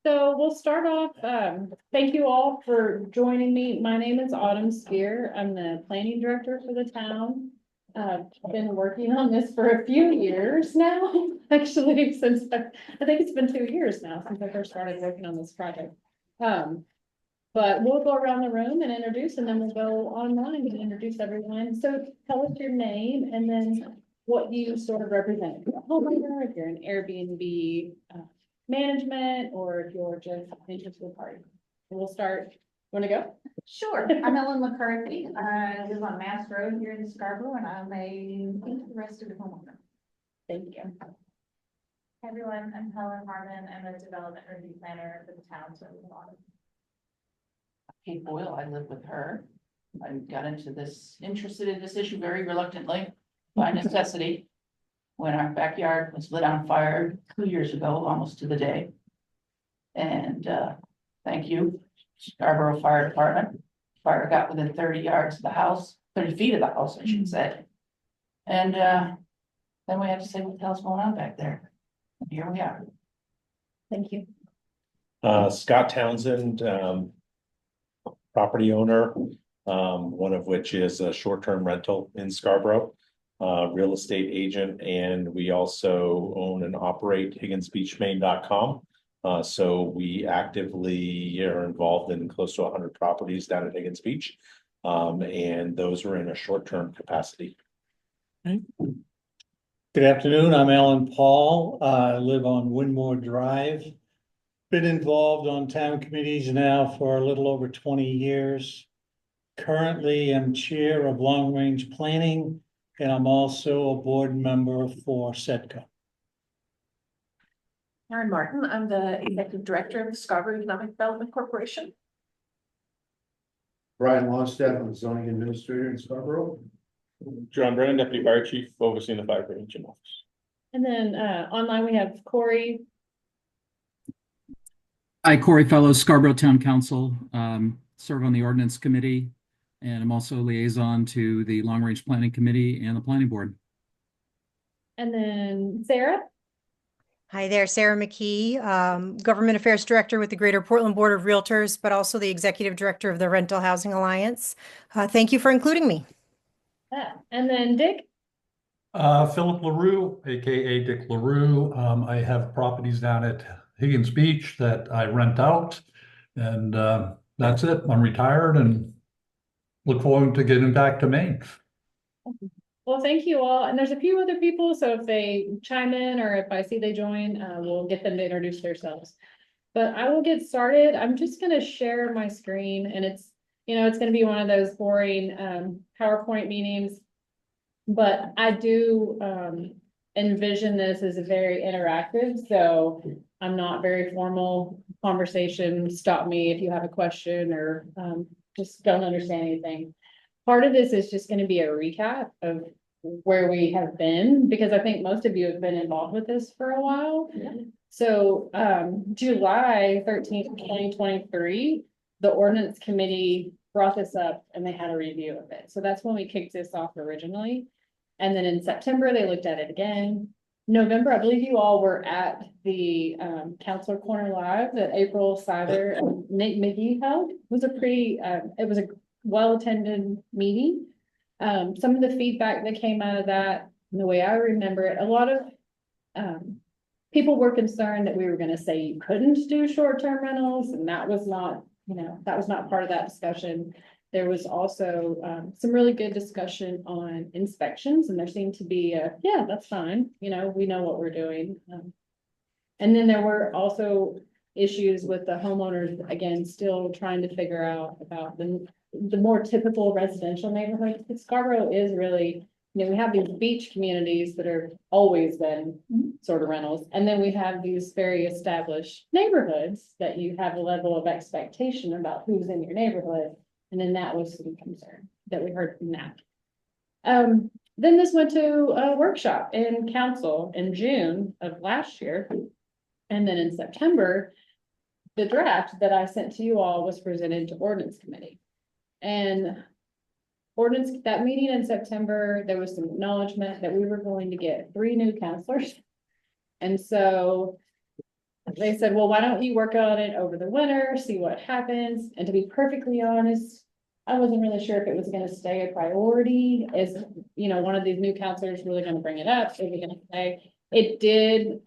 So we'll start off, thank you all for joining me. My name is Autumn Spear. I'm the planning director for the town. I've been working on this for a few years now, actually, since I think it's been 2 years now since I first started working on this project. But we'll go around the room and introduce, and then we'll go online and introduce everyone. So tell us your name and then what you sort of represent. If you're a homeowner, if you're an Airbnb management, or if you're just an interested party. We'll start. You want to go? Sure. I'm Ellen McCarthy. I live on Mass Road here in Scarborough, and I'm a resident homeowner. Thank you. Hey everyone, I'm Helen Harmon. I'm a development review planner for the town. So Kate Boyle, I live with her. I got interested in this issue very reluctantly by necessity. When our backyard was lit on fire 2 years ago, almost to the day. And thank you, Scarborough Fire Department. Fire got within 30 yards of the house, 30 feet of the house, I should say. And then we had to say, what the hell's going on back there? And here we are. Thank you. Scott Townsend, property owner, one of which is a short-term rental in Scarborough, real estate agent, and we also own and operate HigginsBeachMaine.com. So we actively are involved in close to 100 properties down at Higgins Beach, and those are in a short-term capacity. Good afternoon, I'm Alan Paul. I live on Winmore Drive. Been involved on town committees now for a little over 20 years. Currently, I'm chair of Long Range Planning, and I'm also a board member for SEDCO. Karen Martin, I'm the executive director of the Scarborough Economic Development Corporation. Brian Longstaff, I'm the zoning administrator in Scarborough. John Brennan, deputy fire chief, overseeing the fire prevention office. And then online we have Corey. Hi, Corey Fellows, Scarborough Town Council, serve on the ordinance committee, and I'm also liaison to the Long Range Planning Committee and the Planning Board. And then Sarah. Hi there, Sarah McKee, Government Affairs Director with the Greater Portland Board of Realtors, but also the Executive Director of the Rental Housing Alliance. Thank you for including me. Yeah. And then Dick. Philip LaRue, aka Dick LaRue. I have properties down at Higgins Beach that I rent out, and that's it. I'm retired and look forward to getting back to Maine. Well, thank you all. And there's a few other people, so if they chime in or if I see they join, we'll get them to introduce themselves. But I will get started. I'm just going to share my screen, and it's going to be one of those boring PowerPoint meetings, but I do envision this as a very interactive, so I'm not very formal. Conversation, stop me if you have a question or just don't understand anything. Part of this is just going to be a recap of where we have been, because I think most of you have been involved with this for a while. Yeah. So July 13th, 2023, the ordinance committee brought this up and they had a review of it. So that's when we kicked this off originally. And then in September, they looked at it again. November, I believe you all were at the Counselor Corner Live that April Sider and Nate McGee held. It was a pretty, it was a well-attended meeting. Some of the feedback that came out of that, and the way I remember it, a lot of people were concerned that we were going to say you couldn't do short-term rentals, and that was not, that was not part of that discussion. There was also some really good discussion on inspections, and there seemed to be yeah, that's fine. We know what we're doing. And then there were also issues with the homeowners, again, still trying to figure out about the more typical residential neighborhoods. Because Scarborough is really, we have these beach communities that are always been sort of rentals. And then we have these very established neighborhoods that you have a level of expectation about who's in your neighborhood. And then that was some concern that we heard from that. Then this went to a workshop in council in June of last year. And then in September, the draft that I sent to you all was presented to ordinance committee. And ordinance, that meeting in September, there was some acknowledgement that we were going to get 3 new counselors. And so they said, well, why don't you work on it over the winter, see what happens? And to be perfectly honest, I wasn't really sure if it was gonna stay a priority. Is, you know, one of these new counselors really gonna bring it up? Is it gonna stay? It did,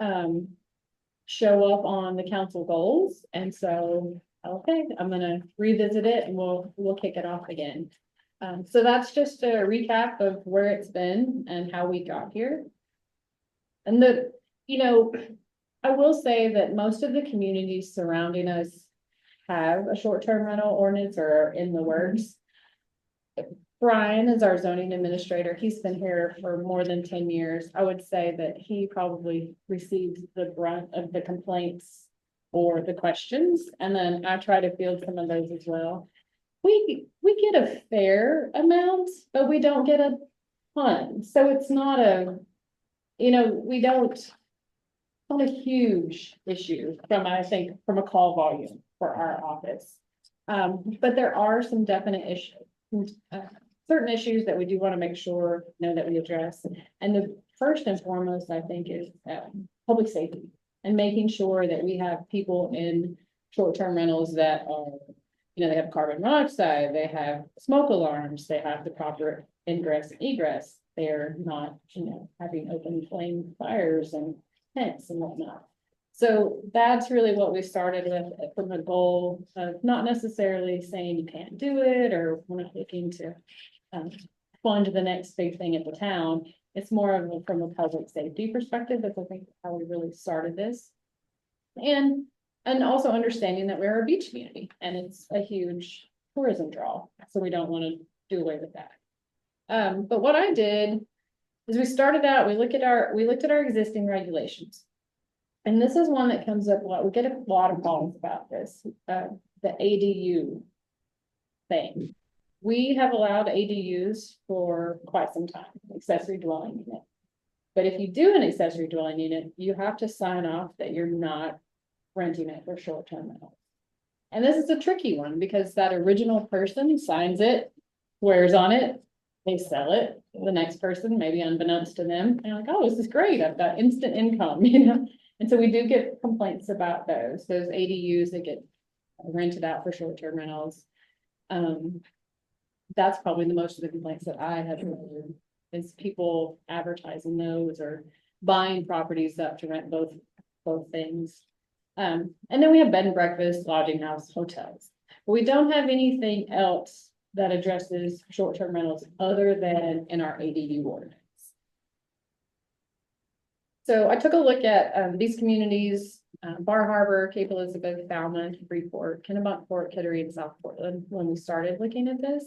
show up on the council goals. And so, okay, I'm gonna revisit it and we'll kick it off again. So that's just a recap of where it's been and how we got here. And I will say that most of the communities surrounding us have a short-term rental ordinance or are in the works. Brian is our zoning administrator. He's been here for more than 10 years. I would say that he probably receives the brunt of the complaints or the questions, and then I try to field some of those as well. We get a fair amount, but we don't get a ton. So it's not not a huge issue from a call volume for our office. But there are some definite issues, certain issues that we do want to make sure, that we address. And the first and foremost, I think, is public safety and making sure that we have people in short-term rentals that are, they have carbon monoxide, they have smoke alarms, they have the proper ingress and egress. They're not, having open flame fires and tents and whatnot. So that's really what we started with from a goal of not necessarily saying you can't do it or we're not looking to fund the next big thing at the town. It's more of from a public safety perspective. That's, I think, how we really started this. And also understanding that we're a beach community and it's a huge tourism draw. So we don't want to do away with that. But what I did is we started out, we looked at our existing regulations. And this is one that comes up a lot. We get a lot of calls about this, the ADU thing. We have allowed ADUs for quite some time, accessory dwelling unit. But if you do an accessory dwelling unit, you have to sign off that you're not renting it for short-term rental. And this is a tricky one because that original person signs it, swears on it, they sell it. The next person, maybe unbeknownst to them, and like, oh, this is great. I've got instant income, And so we do get complaints about those ADUs that get rented out for short-term rentals. That's probably the most of the complaints that I have heard is people advertising those or buying properties up to rent both things. And then we have bed and breakfast, lodging house, hotels. But we don't have anything else that addresses short-term rentals other than in our ADU ordinance. So I took a look at these communities, Bar Harbor, Cape Elizabeth, Falmouth, Freeport, Kennebunkport, Kittery, and South Portland when we started looking at this.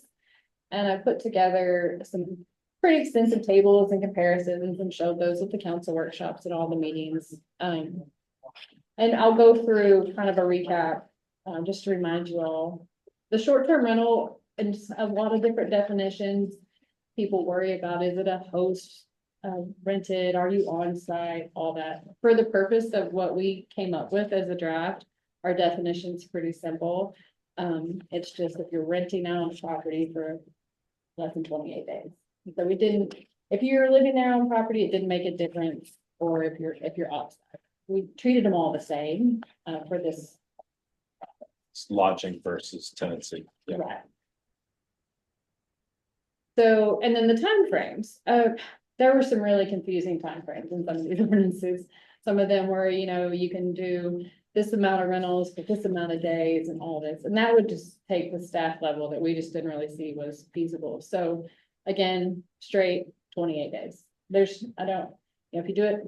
And I put together some pretty extensive tables and comparisons and showed those at the council workshops and all the meetings. And I'll go through kind of a recap just to remind you all. The short-term rental and a lot of different definitions. People worry about, is it a host rented? Are you on site? All that. For the purpose of what we came up with as a draft, our definition's pretty simple. It's just if you're renting out a property for less than 28 days. So we didn't, if you're living there on property, it didn't make a difference, or if you're outside. We treated them all the same for this. It's lodging versus tenancy. Yeah. Right. So, and then the timeframes. There were some really confusing timeframes in some of these ordinances. Some of them were, you can do this amount of rentals for this amount of days and all this. And that would just take the staff level that we just didn't really see was feasible. So again, straight 28 days. If you do it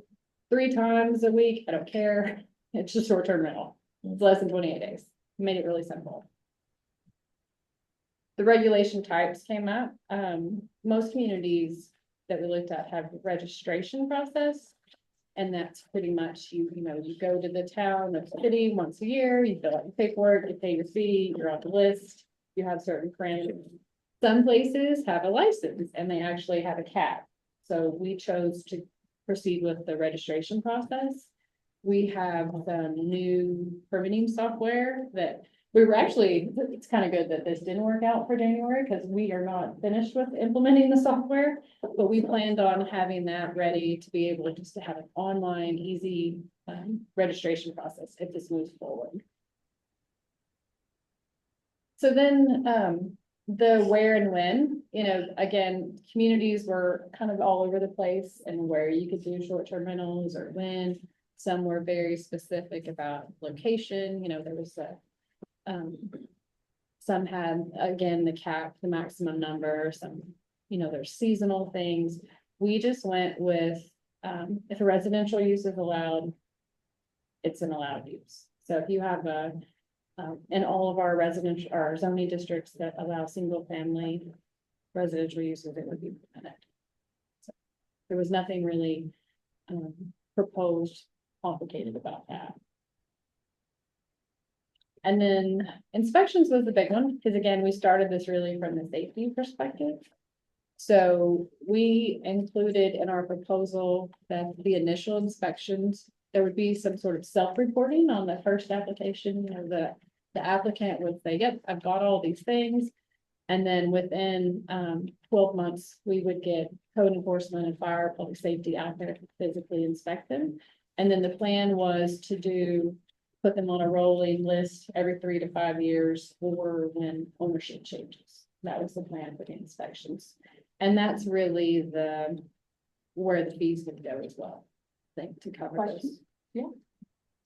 3 times a week, I don't care. It's just short-term rental. It's less than 28 days. Made it really simple. The regulation types came up. Most communities that we looked at have a registration process. And that's pretty much, you go to the town or city once a year, you fill out your paperwork, you pay your fee, you're on the list, you have certain parameters. Some places have a license and they actually have a cap. So we chose to proceed with the registration process. We have some new permitting software that we were actually, it's kind of good that this didn't work out for January because we are not finished with implementing the software, but we planned on having that ready to be able just to have an online, easy registration process if this moves forward. So then, the where and when, again, communities were kind of all over the place and where you could do short-term rentals or when. Some were very specific about location, there was some had, again, the maximum number, some, there's seasonal things. We just went with, if a residential use is allowed, it's an allowed use. So if you have in all of our our zoning districts that allow single family residential uses, it would be permitted. So there was nothing really proposed complicated about that. And then inspections was the big one, because again, we started this really from the safety perspective. So we included in our proposal that the initial inspections, there would be some sort of self-reporting on the first application. The applicant would say, yep, I've got all these things. And then within 12 months, we would get code enforcement and fire public safety out there to physically inspect them. And then the plan was to put them on a rolling list every 3 to 5 years or when ownership changes. That was the plan for the inspections. And that's really where the fees would go as well, I think, to cover this. Yeah.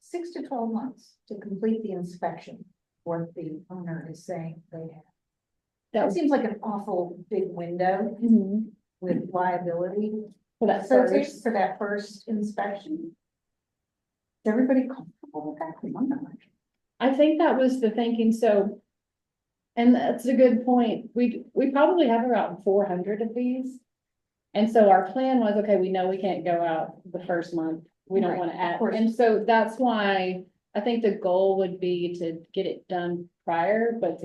6 to 12 months to complete the inspection, what the owner is saying they have. That seems like an awful big window with liability for that for that first inspection. Is everybody comfortable with that? I'm not. I think that was the thinking. So, and that's a good point. We probably have about 400 of these. And so our plan was, okay, we know we can't go out the first month. We don't want to add. And so that's why I think the goal would be to get it done prior, but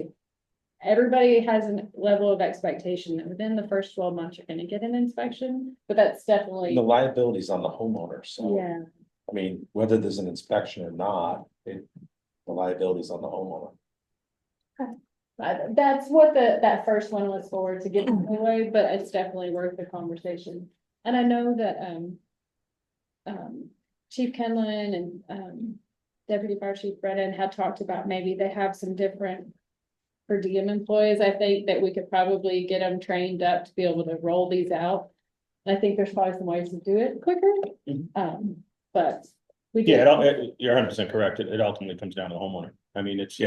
everybody has a level of expectation that within the first 12 months, you're going to get an inspection, but that's definitely. The liability's on the homeowner, so. Yeah. I mean, whether there's an inspection or not, the liability's on the homeowner. That's what that first one was for, to get away, but it's definitely worth the conversation. And I know that Chief Kenlin and Deputy Fire Chief Brennan had talked about maybe they have some different per diem employees. I think that we could probably get them trained up to be able to roll these out. And I think there's probably some ways to do it quicker. But we do. Yeah, you're 100% correct. It ultimately comes down to the homeowner. I mean, it's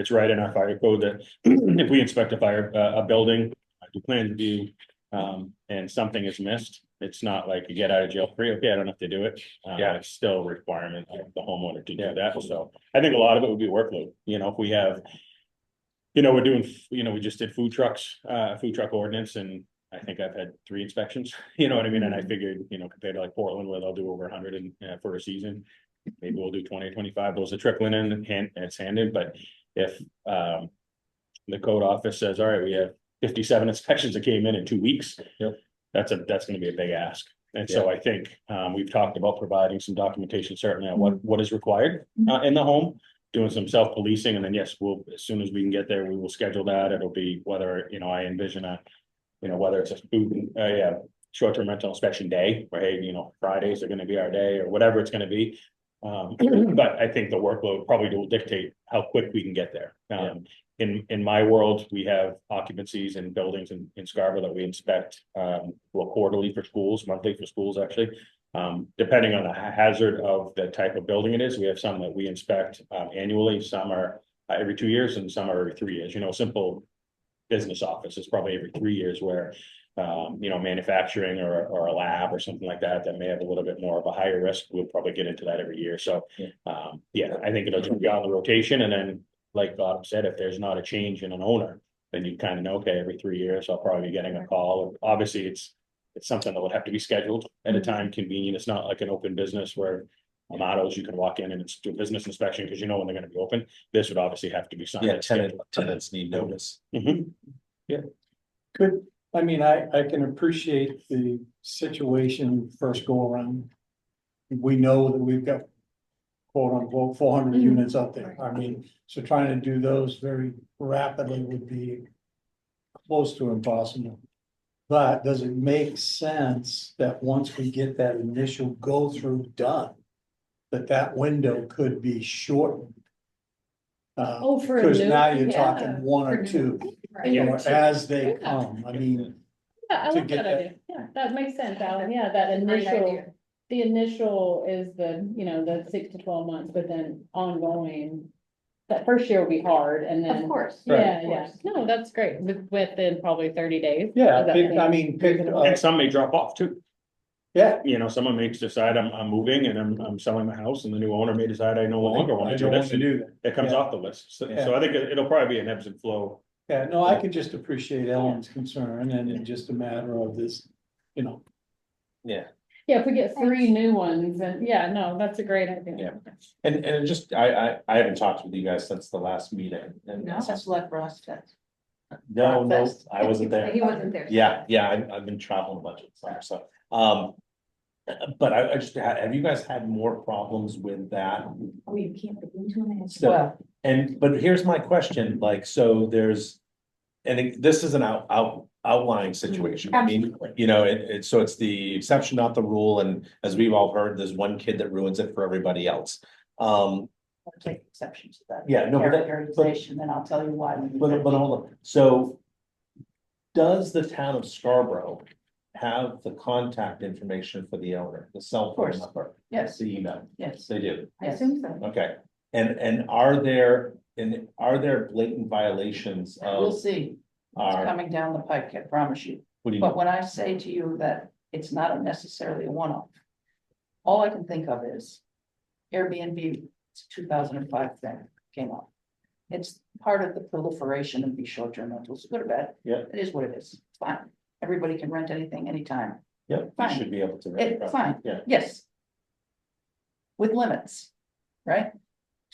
right in our fire code that if we inspect a building, do plan review, and something is missed, it's not like you get out of jail free. Okay, I don't have to do it. It's still a requirement of the homeowner to do that. So I think a lot of it would be workload. If we have, we're doing, we just did food truck ordinance, and I think I've had 3 inspections, you know what I mean? And I figured, compared to like Portland, where they'll do over 100 for a season, maybe we'll do 20 or 25. Those are trickling in and it's handed. But if the code office says, all right, we have 57 inspections that came in 2 weeks, that's going to be a big ask. And so I think we've talked about providing some documentation, certainly on what is required in the home, doing some self-policing. And then, yes, as soon as we can get there, we will schedule that. It'll be whether, I envision whether it's a food, short-term rental inspection day, where, hey, Fridays are going to be our day or whatever it's going to be. But I think the workload probably will dictate how quick we can get there. In my world, we have occupancies in buildings in Scarborough that we inspect, quarterly for schools, monthly for schools, actually. Depending on the hazard of the type of building it is, we have some that we inspect annually, some are every 2 years, and some are every 3 years. Simple business office is probably every 3 years, where manufacturing or a lab or something like that may have a little bit more of a higher risk. We'll probably get into that every year. So I think it'll just be on the rotation. And then, like Bob said, if there's not a change in an owner, then you kind of know, okay, every 3 years I'll probably be getting a call. Obviously it's something that would have to be scheduled at a time convenient. It's not like an open business where Amados, you can walk in and it's do a business inspection because you know when they're going to be open. This would obviously have to be signed. Tenants need notice. Good. I mean, I can appreciate the situation first go around. We know that we've got quote unquote 400 units up there. I mean, so trying to do those very rapidly would be close to impossible. But does it make sense that once we get that initial go through done, that window could be shortened. Oh, for a Because new now one? you're Yeah. talking one or two, Right. or as they Yeah. come, I mean, Yeah, I to like get that that- idea. Yeah, that makes sense, Alan. Yeah, that Great initial, idea. the initial is the, the 6 to 12 months, but then ongoing. That first year will be hard and then. Of course. Yeah, of yeah. course. No, that's great. Within probably 30 days. yeah, Is that pick, I mean, pick, And some may drop off too. yeah. You know, someone may decide I'm moving and I'm selling my house and the new owner may decide I no longer want I to do don't want this. to and do that. It comes Yeah. off the list. So Yeah. I think it'll probably be an ebbs and flow. Yeah, no, I can just appreciate Ellen's concern, and it's just a matter of this, Yeah. Yeah, if we get 3 new ones and yeah, no, that's a great idea. Yeah. And just, I haven't talked with you guys since the last meeting and. No. Just let Ross fest. No, no, Fest. I wasn't there. He wasn't there. Yeah, I've been traveling a bunch of summer, so, but I just, have you guys had more problems with that? Oh, you can't get into an answer. So, Well, but here's my question, like, so there's, this is an outlying situation. I mean, Absolutely. so it's the exception, not the rule, and as we've all heard, there's one kid that ruins it for everybody else. I'll take exception to that. Yeah, no, but Characterization, and I'll tell you why. but hold on, so does the town of Scarborough have the contact information for the owner, the cell phone course. number? Yes, The email, yes, they do, I assume so. okay, and are there blatant violations we'll of see. It's our, coming down the pike, I promise you. what do you But mean? when I say to you that it's not necessarily a one-off, all I can think of is Airbnb, it's 2005 thing came up. It's part of the proliferation of these short-term rentals, good or bad. Yeah. It is what it is, it's fine. Everybody can rent anything, anytime. Yep, you fine. should be able to. rent It's it. fine, Yeah. yes. With limits, right?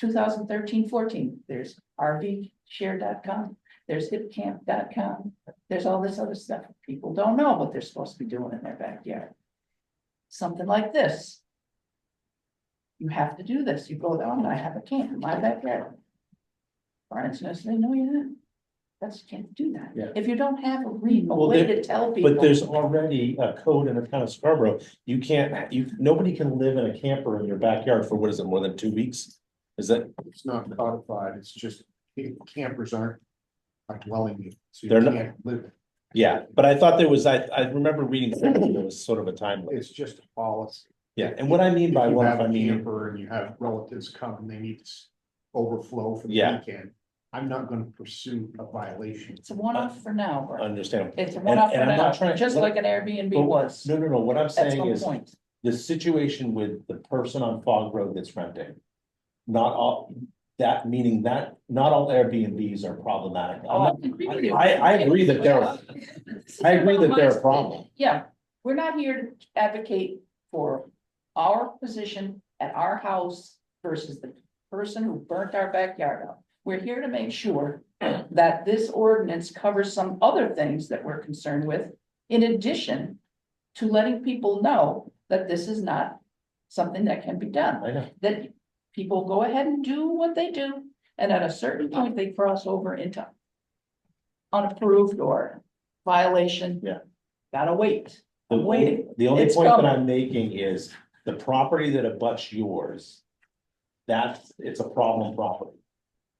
2013-14, there's RVshare.com, there's hipcamp.com, there's all this other stuff. People don't know what they're supposed to be doing in their backyard. Something like this. You have to do this. You go down, I have a camp in my backyard. Brian's gonna say, no, you're not. That's, you can't do that. Yeah. If you don't have a Well, way there- to tell people. But there's already a code in the town of Scarborough, nobody can live in a camper in your backyard for, what is it, more than 2 weeks? Is that, It's not codified, it's just campers aren't a dwelling unit, so you They're not- can't live. yeah, but I thought there was, I remember reading something that was sort of a time limit. It's just a policy. Yeah, and what I mean by If you one, have I a mean, camper and you have relatives come and they need to overflow for the Yeah. weekend, I'm not gonna pursue a violation. It's a one-off for now, Brian. understand. It's a one-off for and I'm now, not trying- just like an Airbnb But- was No, what I'm at saying some is, point. the situation with the person on Fog Road that's renting. Not all, that meaning that, not all Airbnbs are problematic. Oh, I agree with you. I agree that they're a problem. Yeah, we're not here to advocate for our position at our house versus the person who burnt our backyard up. We're here to make sure that this ordinance covers some other things that we're concerned with, in addition to letting people know that this is not something that can be done. I know, That people go ahead and do what they do, and at a certain point, they cross over into unapproved or violation. Yeah. Gotta wait. the I'm waiting. the only It's point that coming. I'm making is, the property that abuts yours. It's a problem property.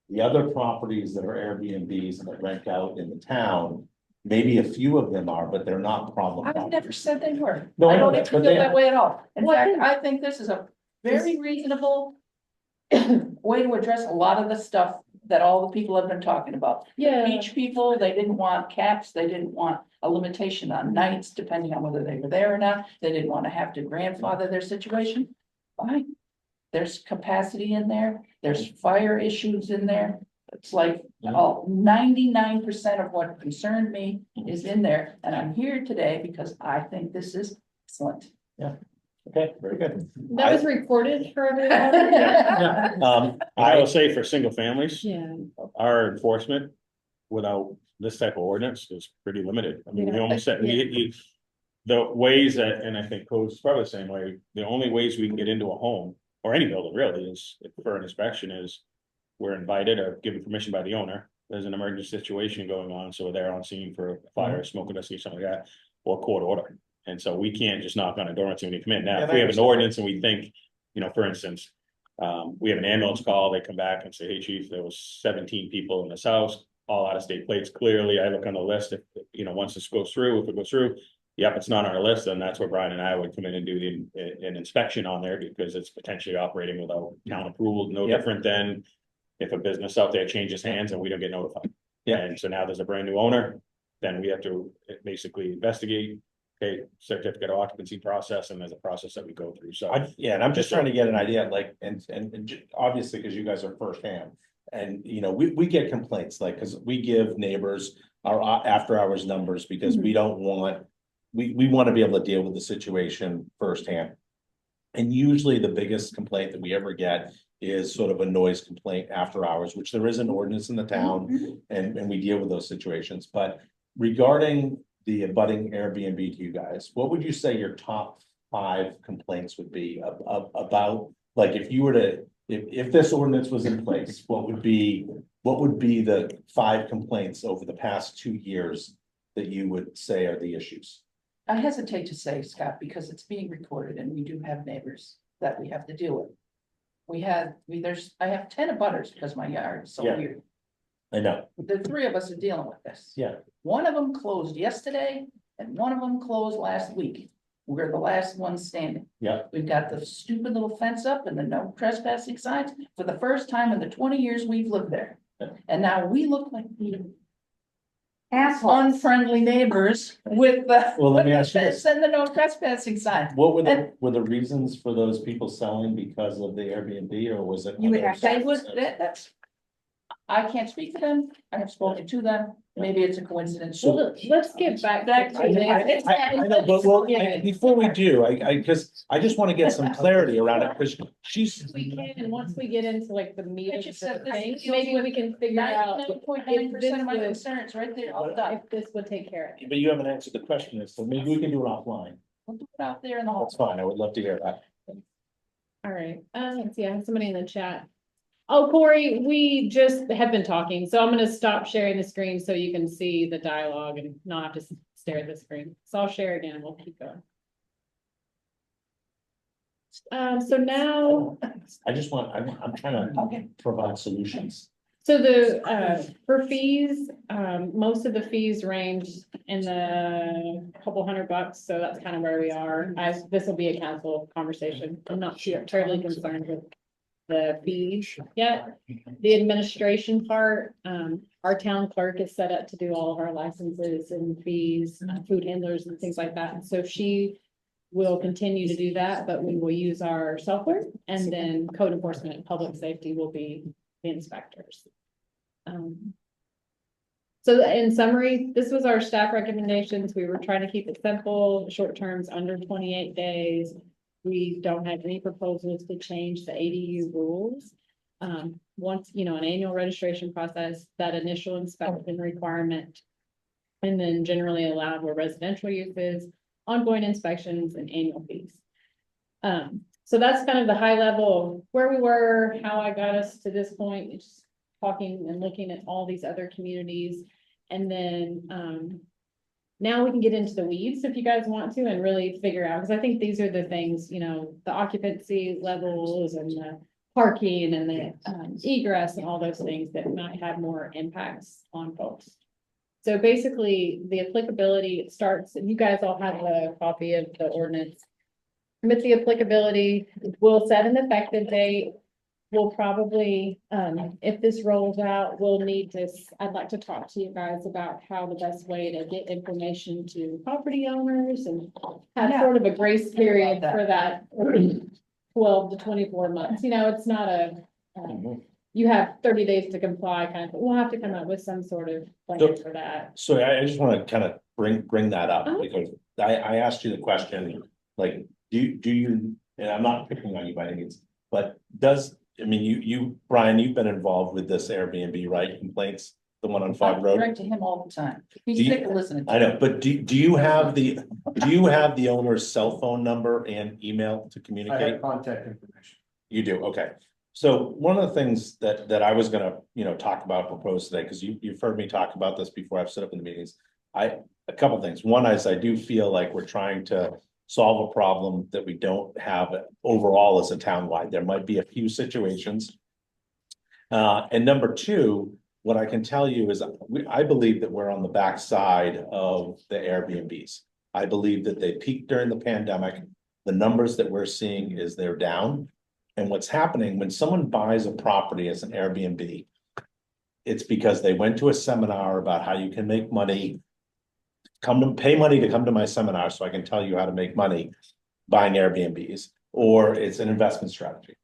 The other properties that are Airbnbs and that rent out in the town, maybe a few of them are, but they're not problem. I've properties. never said they were. No, I I know don't that, even but feel they that are. way at all. In Well, I fact, think- I think this is a very reasonable way to address a lot of the stuff that all the people have been talking about. Yeah. Beach people, they didn't want caps, they didn't want a limitation on nights, depending on whether they were there or not. They didn't want to have to grandfather their situation. Fine. There's capacity in there, there's fire issues in there. It's like, 99% of what concerned me is in there, and I'm here today because I think this is excellent. Okay, very good. That was recorded for everyone. I will say for single families, Yeah. our enforcement without this type of ordinance is pretty limited. I mean, we Yeah. almost said, the ways that, and I think code's probably the same way, the only ways we can get into a home or any building really is for an inspection is we're invited or given permission by the owner. There's an emergency situation going on, so we're there on scene for a fire, smoke investigation, something like that, or court order. And so we can't just knock on a door and say when you come in. Now, if we have an ordinance and we think for instance, we have an ambulance call, they come back and say, hey, chief, there was 17 people in this house, all out of state plates. Clearly, I look on the list, if, once this goes through, if it goes through, yep, it's not on our list, then that's where Brian and I would come in and do an inspection on there, because it's potentially operating without town approval, no Yep. different than if a business out there changes hands and we don't get notified. Yeah. And so now there's a brand new owner, then we have to basically investigate, okay, certificate of occupancy process, and there's a process that we go through, so. And I'm just trying to get an idea, like, and obviously, because you guys are firsthand. And, we get complaints, like, because we give neighbors our after hours numbers, because we don't want, we want to be able to deal with the situation firsthand. And usually the biggest complaint that we ever get is sort of a noise complaint after hours, which there is an ordinance in the town, and we deal with those situations. But regarding the abutting Airbnb to you guys, what would you say your top 5 complaints would be about, like, if you were to, if this ordinance was in place, what would be the 5 complaints over the past 2 years that you would say are the issues? I hesitate to say, Scott, because it's being recorded and we do have neighbors that we have to deal with. I have 10 abutters because my yard is so Yeah. weird. I know. The 3 of us are dealing with this. Yeah. One of them closed yesterday and one of them closed last week. We're the last one standing. Yeah. We've got the stupid little fence up and the no trespassing signs for the first time in the 20 years we've lived there. Yeah. And now we look like Assholes. unfriendly neighbors with the. Well, let me ask you this. Send the no trespassing sign. What were the reasons for those people selling because of the Airbnb, or was it? You would other have to- They would, circumstances? that's. I can't speak for them. I have spoken to them. Maybe it's a coincidence. Well, let's get back. Back to to the- I know, but well, Yeah. before we do, because I just want to get some clarity around it, because she's. We can, and once we get into like the meat I of just the said this things, deals maybe with we can figure out 99.9% of my if this concerns right there, all would, done. if this would take care of it. But you haven't answered the question, so maybe we can do it offline. We'll do it out there in the hall. That's fine, I would love to hear that. All right, let's see, I have somebody in the chat. Oh, Corey, we just have been talking, so I'm gonna stop sharing the screen so you can see the dialogue and not have to stare at the screen. So I'll share again and we'll keep going. So now, I just want, I'm trying to provide solutions. so the, for fees, most of the fees range in the couple $100, so that's kind of where we are. This will be a council conversation. I'm not terribly concerned with the fees yet. The administration part, our town clerk is set up to do all of our licenses and fees, food handlers and things like that. So she will continue to do that, but we will use our software, and then code enforcement and public safety will be the inspectors. So in summary, this was our staff recommendations. We were trying to keep it simple, short terms under 28 days. We don't have any proposals to change the ADU rules. Once, an annual registration process, that initial inspection requirement. And then generally allowed where residential uses, ongoing inspections and annual fees. So that's kind of the high level of where we were, how I got us to this point, just talking and looking at all these other communities. And then, now we can get into the weeds if you guys want to and really figure out, because I think these are the things, the occupancy levels and the parking and the egress and all those things that might have more impacts on folks. So basically the applicability starts, and you guys all have a copy of the ordinance. With the applicability, we'll set an effective date. We'll probably, if this rolls out, we'll need to, I'd like to talk to you guys about how the best way to get information to property owners and have Yeah. sort of a grace period that. for that 12 to 24 months. It's not a, you have 30 days to comply kind of, we'll have to come up with some sort of plan for that. So I just want to kind of bring that up, Uh-huh. because I asked you the question, like, do you, and I'm not picking on you by any means, but you, Brian, you've been involved with this Airbnb, right? Complaints, the one on Fog I Road? direct to him all the time. He's Do you- sick of listening. to I know, me. but do you have the owner's cell phone number and email to I communicate? have contact information. You do, okay. So one of the things that I was gonna, talk about, propose today, because you've heard me talk about this before I've set up in the meetings. A couple things. One is I do feel like we're trying to solve a problem that we don't have overall as a townwide. There might be a few situations. And number two, what I can tell you is I believe that we're on the backside of the Airbnbs. I believe that they peaked during the pandemic. The numbers that we're seeing is they're down. And what's happening when someone buys a property as an Airbnb, it's because they went to a seminar about how you can make money. Come to pay money to come to my seminar so I can tell you how to make money buying Airbnbs, or it's an investment strategy.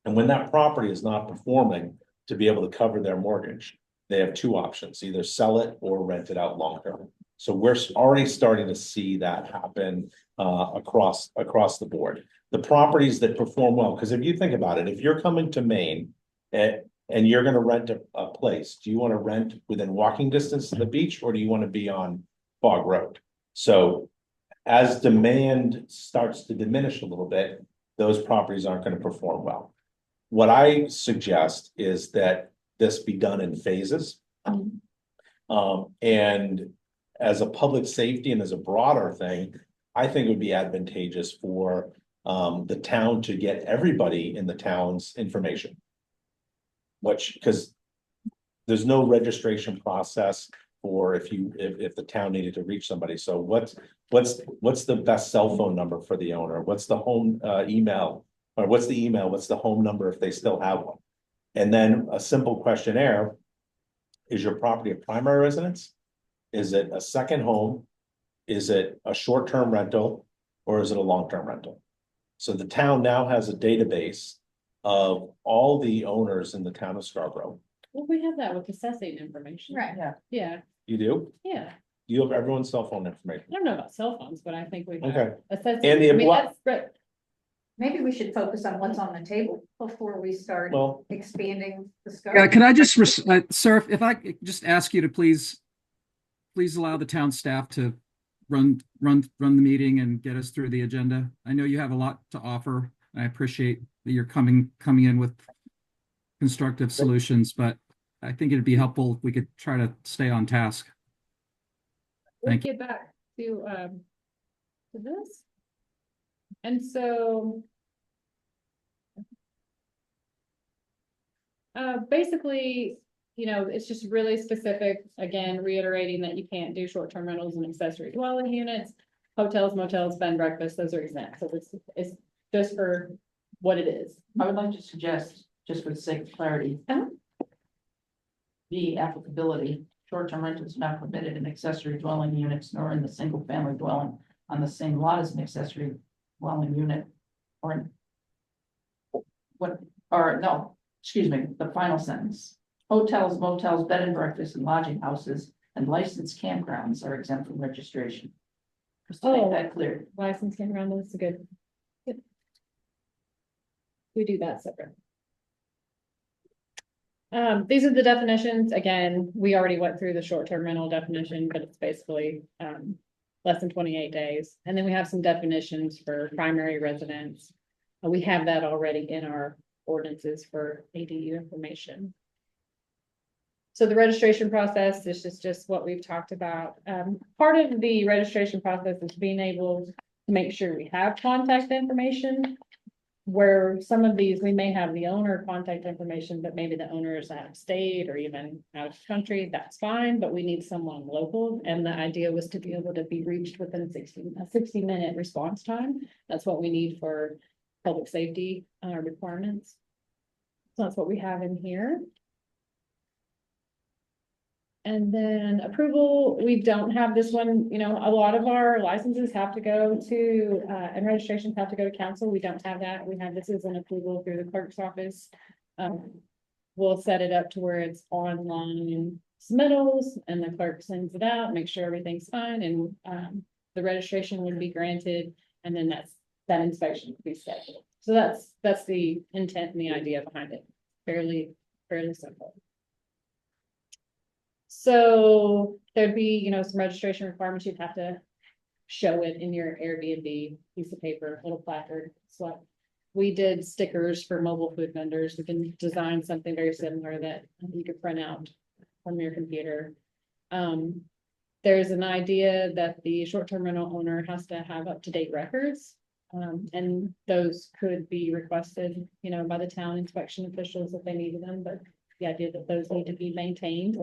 And when that property is not performing to be able to cover their mortgage, they have two options, either sell it or rent it out long term. So we're already starting to see that happen across the board. The properties that perform well, because if you think about it, if you're coming to Maine and you're going to rent a place, do you want to rent within walking distance to the beach, or do you want to be on Fog Road? So as demand starts to diminish a little bit, those properties aren't going to perform well. What I suggest is that this be done in phases. And as a public safety and as a broader thing, I think it would be advantageous for the town to get everybody in the town's information. Because there's no registration process for if the town needed to reach somebody. So what's the best cell phone number for the owner? What's the home email? Or what's the email? What's the home number if they still have one? And then a simple questionnaire. Is your property a primary residence? Is it a second home? Is it a short-term rental? Or is it a long-term rental? So the town now has a database of all the owners in the town of Scarborough. Well, we have that with assessing information. Right. Yeah. Yeah, You do? yeah. You have everyone's cell phone information. I don't know about cell phones, but I think we have. Okay. Assessing, And the I mean, that's, Maybe we should focus on what's on the table before we start Well, expanding the scope. Can I just, sir, if I could just ask you to please allow the town staff to run the meeting and get us through the agenda. I know you have a lot to offer. I appreciate that you're coming in with constructive solutions, but I think it'd be helpful if we could try to stay on task. we'll Thank you. get back to this. And so basically, you know, it's just really specific, again, reiterating that you can't do short-term rentals and accessory dwelling units, hotels, motels, bed and breakfast, those are exempt. So it's just for what it is. I would like to suggest, just for the sake of clarity. The applicability, short-term rentals not permitted in accessory dwelling units nor in the single-family dwelling on the same lot as an accessory dwelling unit. Or no, excuse me, the final sentence. Hotels, motels, bed and breakfast and lodging houses and licensed campgrounds are exempt from registration. Just to make that clear. License campground, that's a good. We do that separate. These are the definitions. Again, we already went through the short-term rental definition, but it's basically less than 28 days. And then we have some definitions for primary residence. We have that already in our ordinances for ADU information. So the registration process, this is just what we've talked about. Part of the registration process is being able to make sure we have contact information. Where some of these, we may have the owner contact information, but maybe the owner is out of state or even out of country, that's fine, but we need someone local. And the idea was to be able to be reached within a 60-minute response time. That's what we need for public safety requirements. So that's what we have in here. And then approval, we don't have this one, you know, a lot of our licenses have to go to, and registrations have to go to council. We don't have that. We have, this is an approval through the clerk's office. We'll set it up to where it's online submittals and the clerk sends it out, make sure everything's fine. And the registration would be granted. And then that inspection would be scheduled. So that's the intent and the idea behind it. Fairly simple. So there'd be, you know, some registration requirements. You'd have to show it in your Airbnb piece of paper, little placard. So we did stickers for mobile food vendors. We can design something very similar that you could print out from your computer. there's an idea that the short-term rental owner has to have up-to-date records. And those could be requested, you know, by the town inspection officials if they needed them, but the idea that those need to be maintained.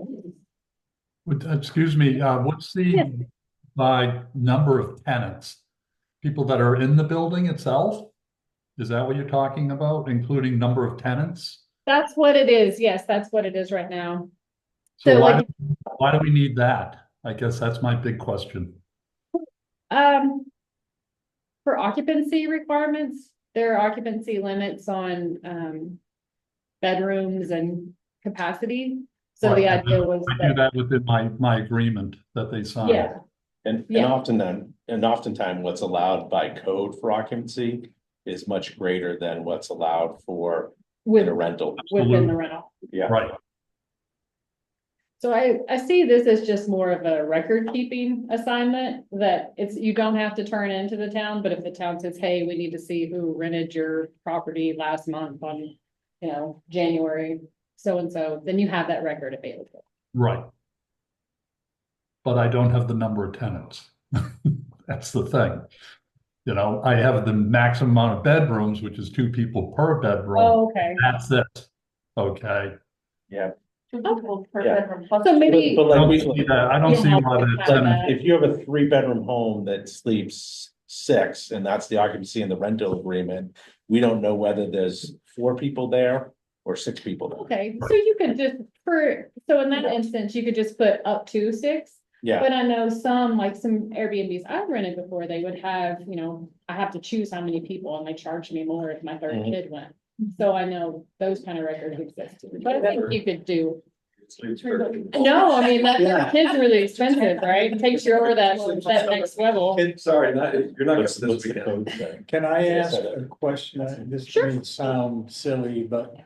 Excuse me, what's Yeah. the by number of tenants? People that are in the building itself? Is that what you're talking about, including number of tenants? That's what it is. Yes, that's what it is right now. So So, why, like, why do we need that? I guess that's my big question. For occupancy requirements, there are occupancy limits on bedrooms and capacity. So the Right, idea was I do that within my agreement that they signed. yeah, And Yeah. oftentimes what's allowed by code for occupancy is much greater than what's allowed for in with a rental. within the rental. Yeah. Right, So I see this as just more of a record keeping assignment that you don't have to turn into the town, but if the town says, hey, we need to see who rented your property last month on, you know, January so-and-so, then you have that record available. right. But I don't have the number of tenants. That's the thing. You know, I have the maximum amount of bedrooms, which is 2 people per bedroom. Oh, okay. That's it. Okay. Yeah. 2 people per Yeah. bedroom plus So maybe, But I like don't we, see that. I don't Yeah, see why have that's. that. if you have a 3-bedroom home that sleeps 6 and that's the occupancy in the rental agreement, we don't know whether there's 4 people there or 6 people there. okay, so you could just, so in that instance, you could just put up to 6. Yeah, But I know some, like some Airbnbs I've rented before, they would have, you know, I have to choose how many people and they charge me more if my 3rd Mhm. kid went. So I know those kind of records exist too, but I think you could do. No, I mean, that Yeah. kid's really expensive, right? It takes you over that next level. Sorry, you're not what's the code say? Can I Yeah, ask set a question? This Sure. may sound silly, but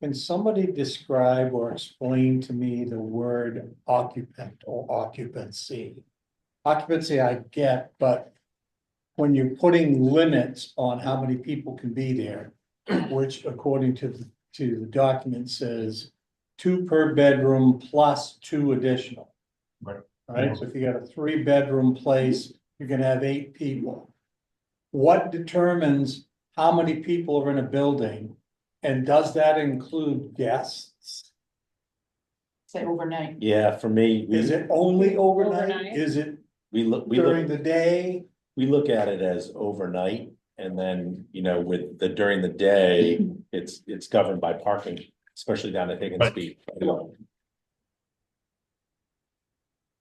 can somebody describe or explain to me the word occupant or occupancy? Occupancy I get, but when you're putting limits on how many people can be there, which according to the document says 2 per bedroom plus 2 additional. Right. Right, so if you got a 3-bedroom place, you're gonna have 8 people. What determines how many people are in a building? And does that include guests? say overnight. Yeah, for me, Is it only overnight? Overnight. Is it we look during the day? we look at it as overnight, and then, you know, with the during the day, it's governed by parking, especially down at Higgins Right. Beach.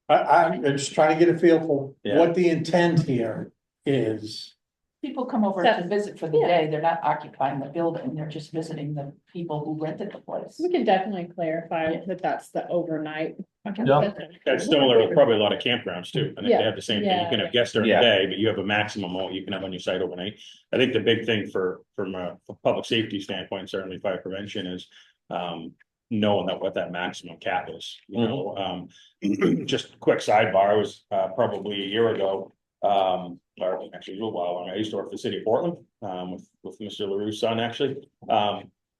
I'm just trying to get a feel for Yeah. what the intent here is. People come over to visit for the day. They're not occupying the building. They're just visiting the people who rented the place. We can definitely clarify that that's the overnight. Yeah. That's similar with probably a lot of campgrounds too. I think Yeah, they have the same thing. You can have guests during the Yeah. day, but you have a maximum of what you can have on your site overnight. I think the big thing from a public safety standpoint, certainly fire prevention, is knowing that what that maximum cap is, you know, just quick sidebar, I was probably a year ago, or actually a little while, when I used to work for the city of Portland, with Mr. LaRue's son, actually.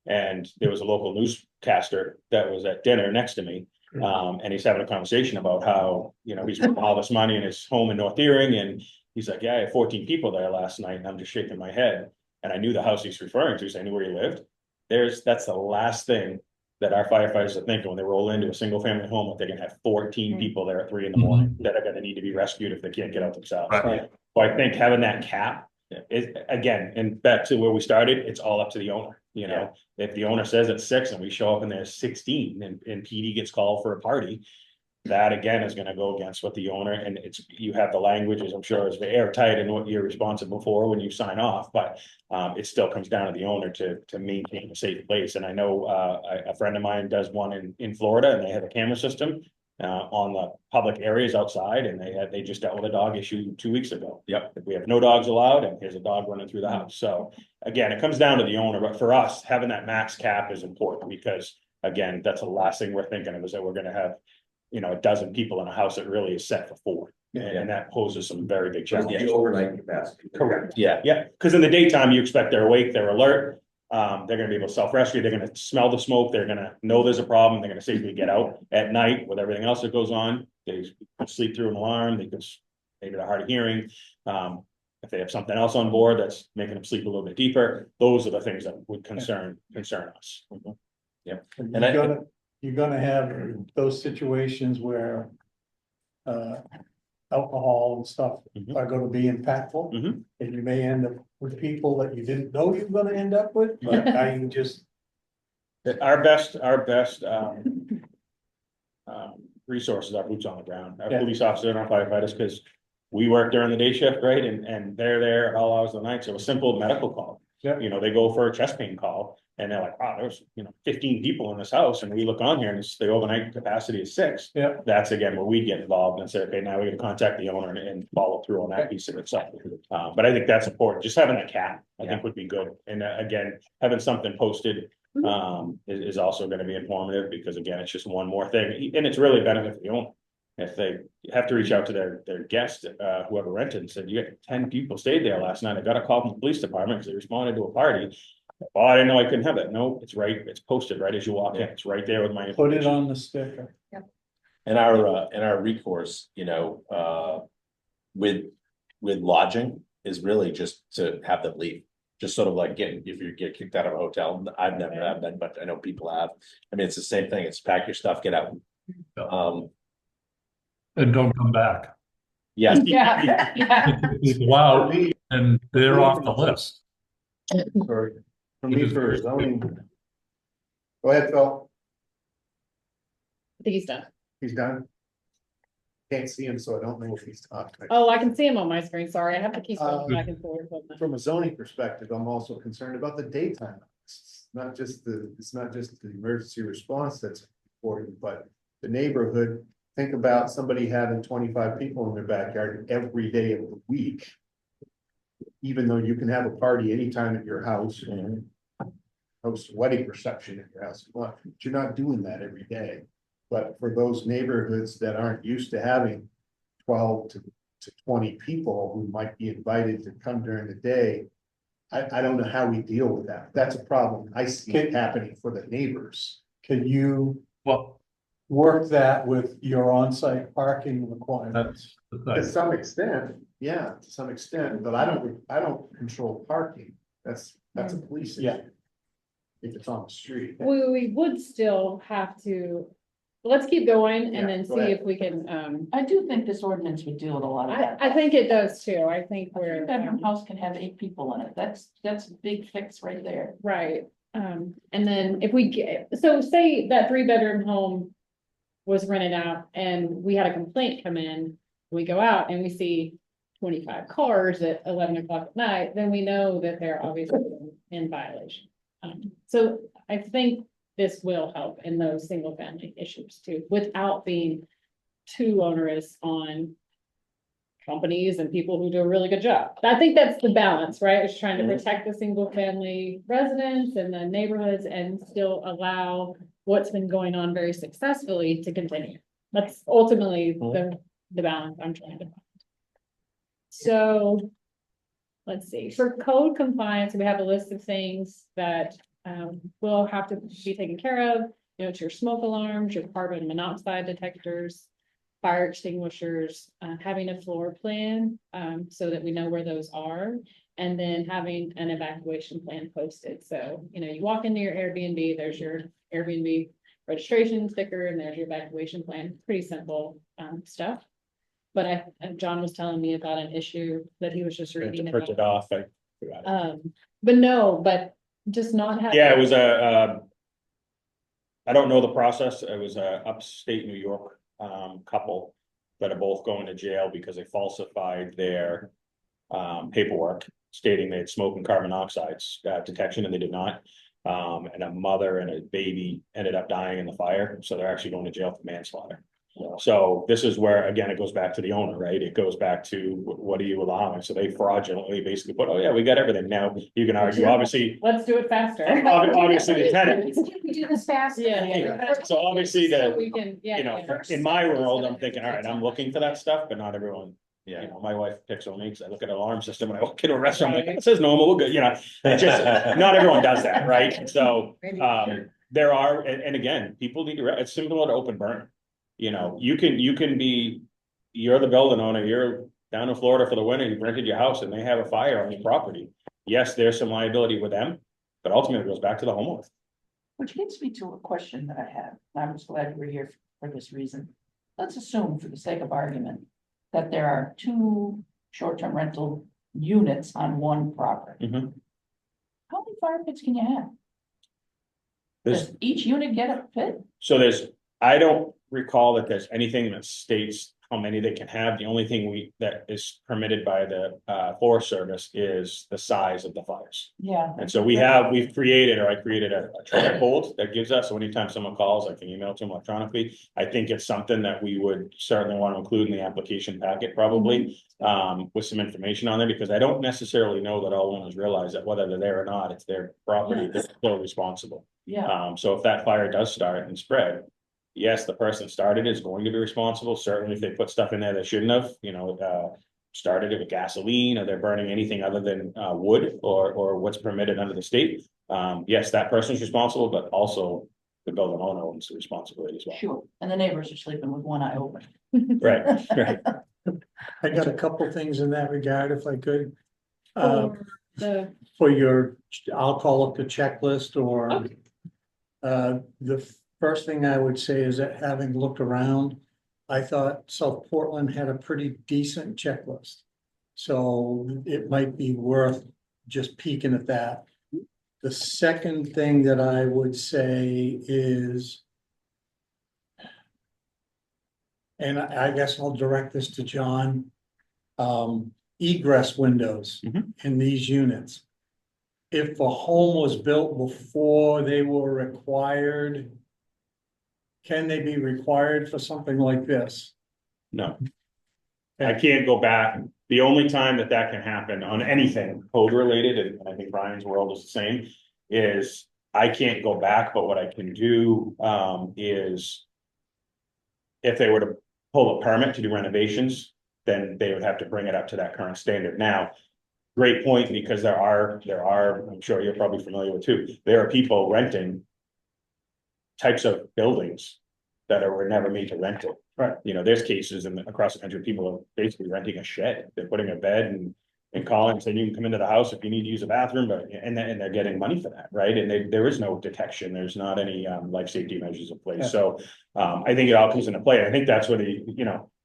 And there was a local newscaster that was at dinner next to me. And he's having a conversation about how, you know, he's putting all this money in his home in North Earing, and he's like, yeah, I had 14 people there last night, and I'm just shaking my head. And I knew the house he's referring to, so I knew where he lived. That's the last thing that our firefighters are thinking when they roll into a single family home, that they're gonna have 14 people there at 3 a.m. that are gonna need to be rescued if they can't get out themselves. Right. So I think having that cap is, again, and back to where we started, it's all up to the owner, you know? If the owner says it's 6 and we show up and there's 16 and PD gets called for a party, that again is gonna go against what the owner, and you have the language, as I'm sure, is airtight and what you're responsible for when you sign off, but it still comes down to the owner to maintain a safe place. And I know a friend of mine does one in Florida, and they have a camera system on the public areas outside, and they just dealt with a dog issue 2 weeks ago. Yep, we have no dogs allowed, and here's a dog running through the house. So again, it comes down to the owner, but for us, having that max cap is important, because again, that's the last thing we're thinking of, is that we're gonna have, you know, a dozen people in a house that really is set for 4. And that poses some very big challenges. overnight capacity. Correct. Yeah. Yeah, because in the daytime, you expect they're awake, they're alert. They're gonna be able to self-rescue, they're gonna smell the smoke, they're gonna know there's a problem, they're gonna safely get out at night with everything else that goes on. They could sleep through an alarm, they could, maybe they're hard of hearing. If they have something else on board that's making them sleep a little bit deeper, those are the things that would concern us. Yeah. You're gonna have those situations where alcohol and stuff Mhm. are gonna be impactful. Mhm. And you may end up with people that you didn't know you were gonna end up with, but now you can just. Our best, resources are boots on the ground, our Yeah. police officers and our firefighters, because we work during the day shift, right, and they're there all hours of the night, so a simple medical call. Yeah. You know, they go for a chest pain call, and they're like, wow, there's, 15 people in this house, and we look on here, and it's, the overnight capacity is 6. Yeah. That's again where we get involved and say, okay, now we're gonna contact the owner and follow through on that piece of it, so. But I think that's important, just having a cap, I think would be good, and again, having something posted is also gonna be informative, because again, it's just one more thing, and it's really benefit the owner. If they have to reach out to their guest, whoever rented, and said, you got 10 people stayed there last night, I got a call from the police department because they responded to a party. Oh, I didn't know I couldn't have it. No, it's right, it's posted right as you walk in, it's right there with my Put it information. on the sticker. And our recourse, with lodging is really just to have them leave. Just sort of like if you get kicked out of a hotel, I've never had that, but I know people have. I mean, it's the same thing, it's pack your stuff, get out. And don't come back. Yeah. Yeah. People out and they're off the list. Sorry, for me, for zoning. Go ahead, Phil, I think he's done. he's done. Can't see him, so I don't know if he's talking. Oh, I can see him on my screen. Sorry, I have to keep going back and forth. From a zoning perspective, I'm also concerned about the daytime. It's not just the emergency response that's important, but the neighborhood. Think about somebody having 25 people in their backyard every day of the week. Even though you can have a party anytime at your house and host a wedding reception at your house, but you're not doing that every day. But for those neighborhoods that aren't used to having 12 to 20 people who might be invited to come during the day, I don't know how we deal with that. That's a problem I see happening for the neighbors. Can you Well, work that with your on-site parking requirements? that's the To thing. some extent, yeah, to some extent, but I don't control parking. That's a police issue. Yeah. If it's on the street. We would still have to, let's keep going and then Yeah, go see ahead. if we can, I do think this ordinance would deal with a lot of that. I think it does too. I think A we're. three-bedroom house can have 8 people in it. That's a big fix right there. Right, and then if we get, so say that 3-bedroom home was rented out and we had a complaint come in, we go out and we see 25 cars at 11 o'clock at night, then we know that they're obviously in violation. So I think this will help in those single family issues too, without being too onerous on companies and people who do a really good job. I think that's the balance, right? Is trying to protect the single family residents and the neighborhoods and still allow what's been going on very successfully to continue. That's ultimately the balance I'm trying to find. So let's see, for code compliance, we have a list of things that will have to be taken care of. It's your smoke alarms, your carbon monoxide detectors, fire extinguishers, having a floor plan so that we know where those are, and then having an evacuation plan posted. So, you walk into your Airbnb, there's your Airbnb registration sticker, and there's your evacuation plan. Pretty simple stuff. But John was telling me about an issue that he was just reading Print it about. off, I forgot it. But just not have. Yeah, it was I don't know the process, it was a upstate New York couple that are both going to jail because they falsified their paperwork stating they had smoke and carbon monoxide detection, and they did not. And a mother and a baby ended up dying in the fire, so they're actually going to jail for manslaughter. So this is where, again, it goes back to the owner, right? It goes back to what are you allowing? So they fraudulently basically put, oh yeah, we got everything. Now you can argue, obviously, Let's do it faster. obviously the tenant. Can we do this fast? Yeah. So obviously So the, we can, yeah. in my world, I'm thinking, all right, I'm looking for that stuff, but not everyone You know, my wife picks on me because I look at an alarm system when I walk into a restaurant, I'm like, it says normal, we're good, you know, it's just, not everyone does that, right? So, there are, and again, people need to, it's similar to open burn. You know, you can be, you're the building owner, you're down in Florida for the winter, you've rented your house and they have a fire on your property. Yes, there's some liability with them, but ultimately it goes back to the homeowner. Which gets me to a question that I have. I'm just glad you were here for this reason. Let's assume, for the sake of argument, that there are 2 short-term rental units on one property. Mhm. How many fire pits can you have? There's, Does each unit get a pit? so there's, I don't recall that there's anything that states how many they can have. The only thing that is permitted by the Forest Service is the size of the fires. Yeah. And so I created a track hold that gives us, so anytime someone calls, I can email to them electronically. I think it's something that we would certainly want to include in the application packet, probably, with some information on there, because I don't necessarily know that all owners realize that whether they're there or not, it's their property, they're still responsible. Yeah. So if that fire does start and spread, yes, the person started is going to be responsible. Certainly if they put stuff in there they shouldn't have, you know, started it with gasoline, or they're burning anything other than wood or what's permitted under the state. Yes, that person's responsible, but also the building owner owns the responsibility as well. Sure. And the neighbors are sleeping with one eye open. Right, right. I got a couple things in that regard, if I could. For the, For your, I'll call it the checklist, or Okay. The first thing I would say is that, having looked around, I thought South Portland had a pretty decent checklist. So it might be worth just peeking at that. The second thing that I would say is, and I guess I'll direct this to John, egress windows in these units. If a home was built before they were required, can they be required for something like this? No. I can't go back. The only time that can happen on anything code related, and I think Brian's world is the same, is I can't go back, but what I can do is if they were to pull a permit to do renovations, then they would have to bring it up to that current standard. Now, great point, because there are, I'm sure you're probably familiar with too, there are people renting types of buildings that were never made to rent it. Right. You know, there's cases across the country, people are basically renting a shed, they're putting a bed and calling, saying you can come into the house if you need to use a bathroom, but, and they're getting money for that, right? And there is no detection, there's not any life safety measures in place. Yeah. So I think it all comes into play. I think that's where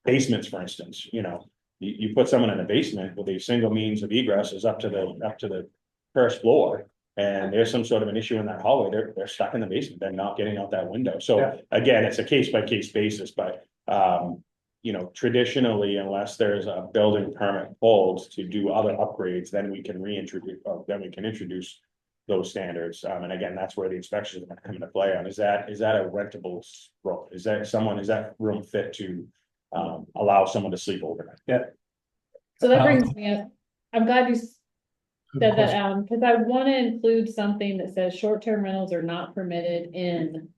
basements, for instance, you put someone in a basement with a single means of egress is up to the first floor. And there's some sort of an issue in that hallway, they're stuck in the basement, they're not getting out that window. So again, it's a case by case basis, but traditionally, unless there's a building permit pulled to do other upgrades, then we can introduce those standards. And again, that's where the inspections are going to come into play on. Is that a rentable room? Is that room fit to allow someone to sleep overnight? Yeah. So that brings me up, I'm glad you said that, because I want to include something that says short-term rentals are not permitted in,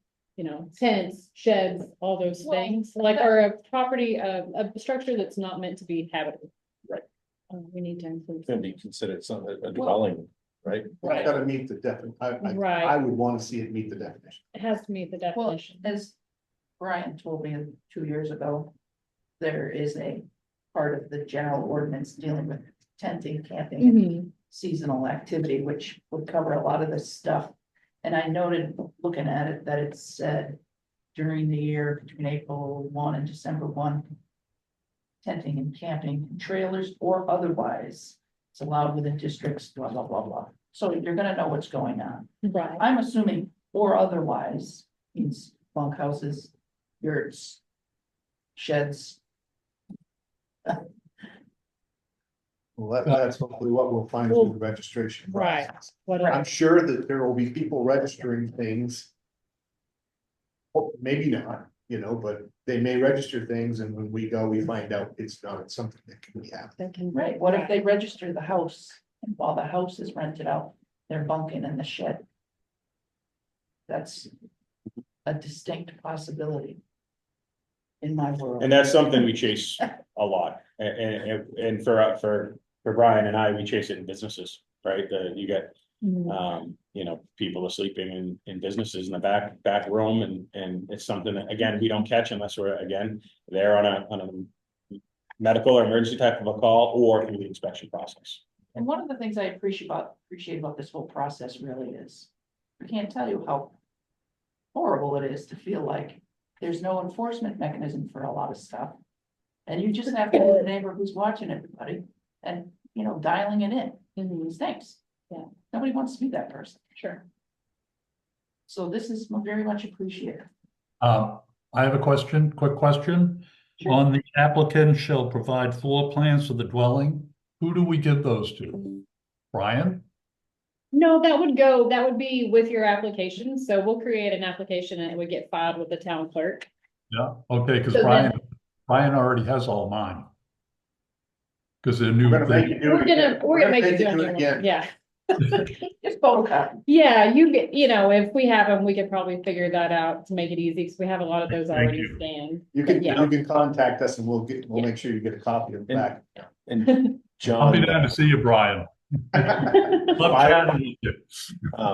tents, sheds, all those things, or a property, a structure that's not meant to be habitable. Right. We need to include. Can be considered a dwelling, right? It's gotta meet the definition. Right. I would wanna see it meet the definition. It has to meet the Well, definition. as Brian told me 2 years ago, there is a part of the general ordinance dealing with tenting, camping, and seasonal activity, which would cover a lot of this stuff. And I noted, looking at it, that it said during the year between April 1 and December 1, tenting and camping in trailers or otherwise, it's allowed within districts, blah, blah, blah, blah. So you're gonna know what's going on. Right. I'm assuming or otherwise means bunkhouses, yurts, sheds. Well, that's hopefully what we'll find through the registration Right. process. Whatever. I'm sure that there will be people registering things. Well, maybe not, but they may register things and when we go, we find out it's not something that can be happening. Right, what if they register the house and while the house is rented out, they're bunking in the shed? That's a distinct possibility. in my world. And that's something we chase a lot. And for Brian and I, we chase it in businesses, right? You get, you know, people are sleeping in businesses in the back room, and it's something that, again, we don't catch unless we're, again, there on a medical or emergency type of a call or through the inspection process. And one of the things I appreciate about this whole process really is, I can't tell you how horrible it is to feel like there's no enforcement mechanism for a lot of stuff. And you just have to be the neighbor who's watching everybody and, you know, dialing it in. It stinks. Yeah. Nobody wants to be that person. Sure. So this is very much appreciated. I have a question, quick question. Sure. On the applicant shall provide floor plans for the dwelling. Who do we give those to? Brian? No, that would be with your application. So we'll create an application and it would get filed with the town clerk. Yeah, okay, because So Brian already has all mine. Because they're new. We're gonna make you do it again. We're gonna make you it do do it it again. again. Yeah. Just photocopy. Yeah, you know, if we have them, we could probably figure that out to make it easy, because we have a lot of those Thank already you. scanned. You can, Yeah. you can contact us and we'll Yeah. make sure you get a copy of it back. And I'll be John, down to see you, Brian. Love Fire- chatting with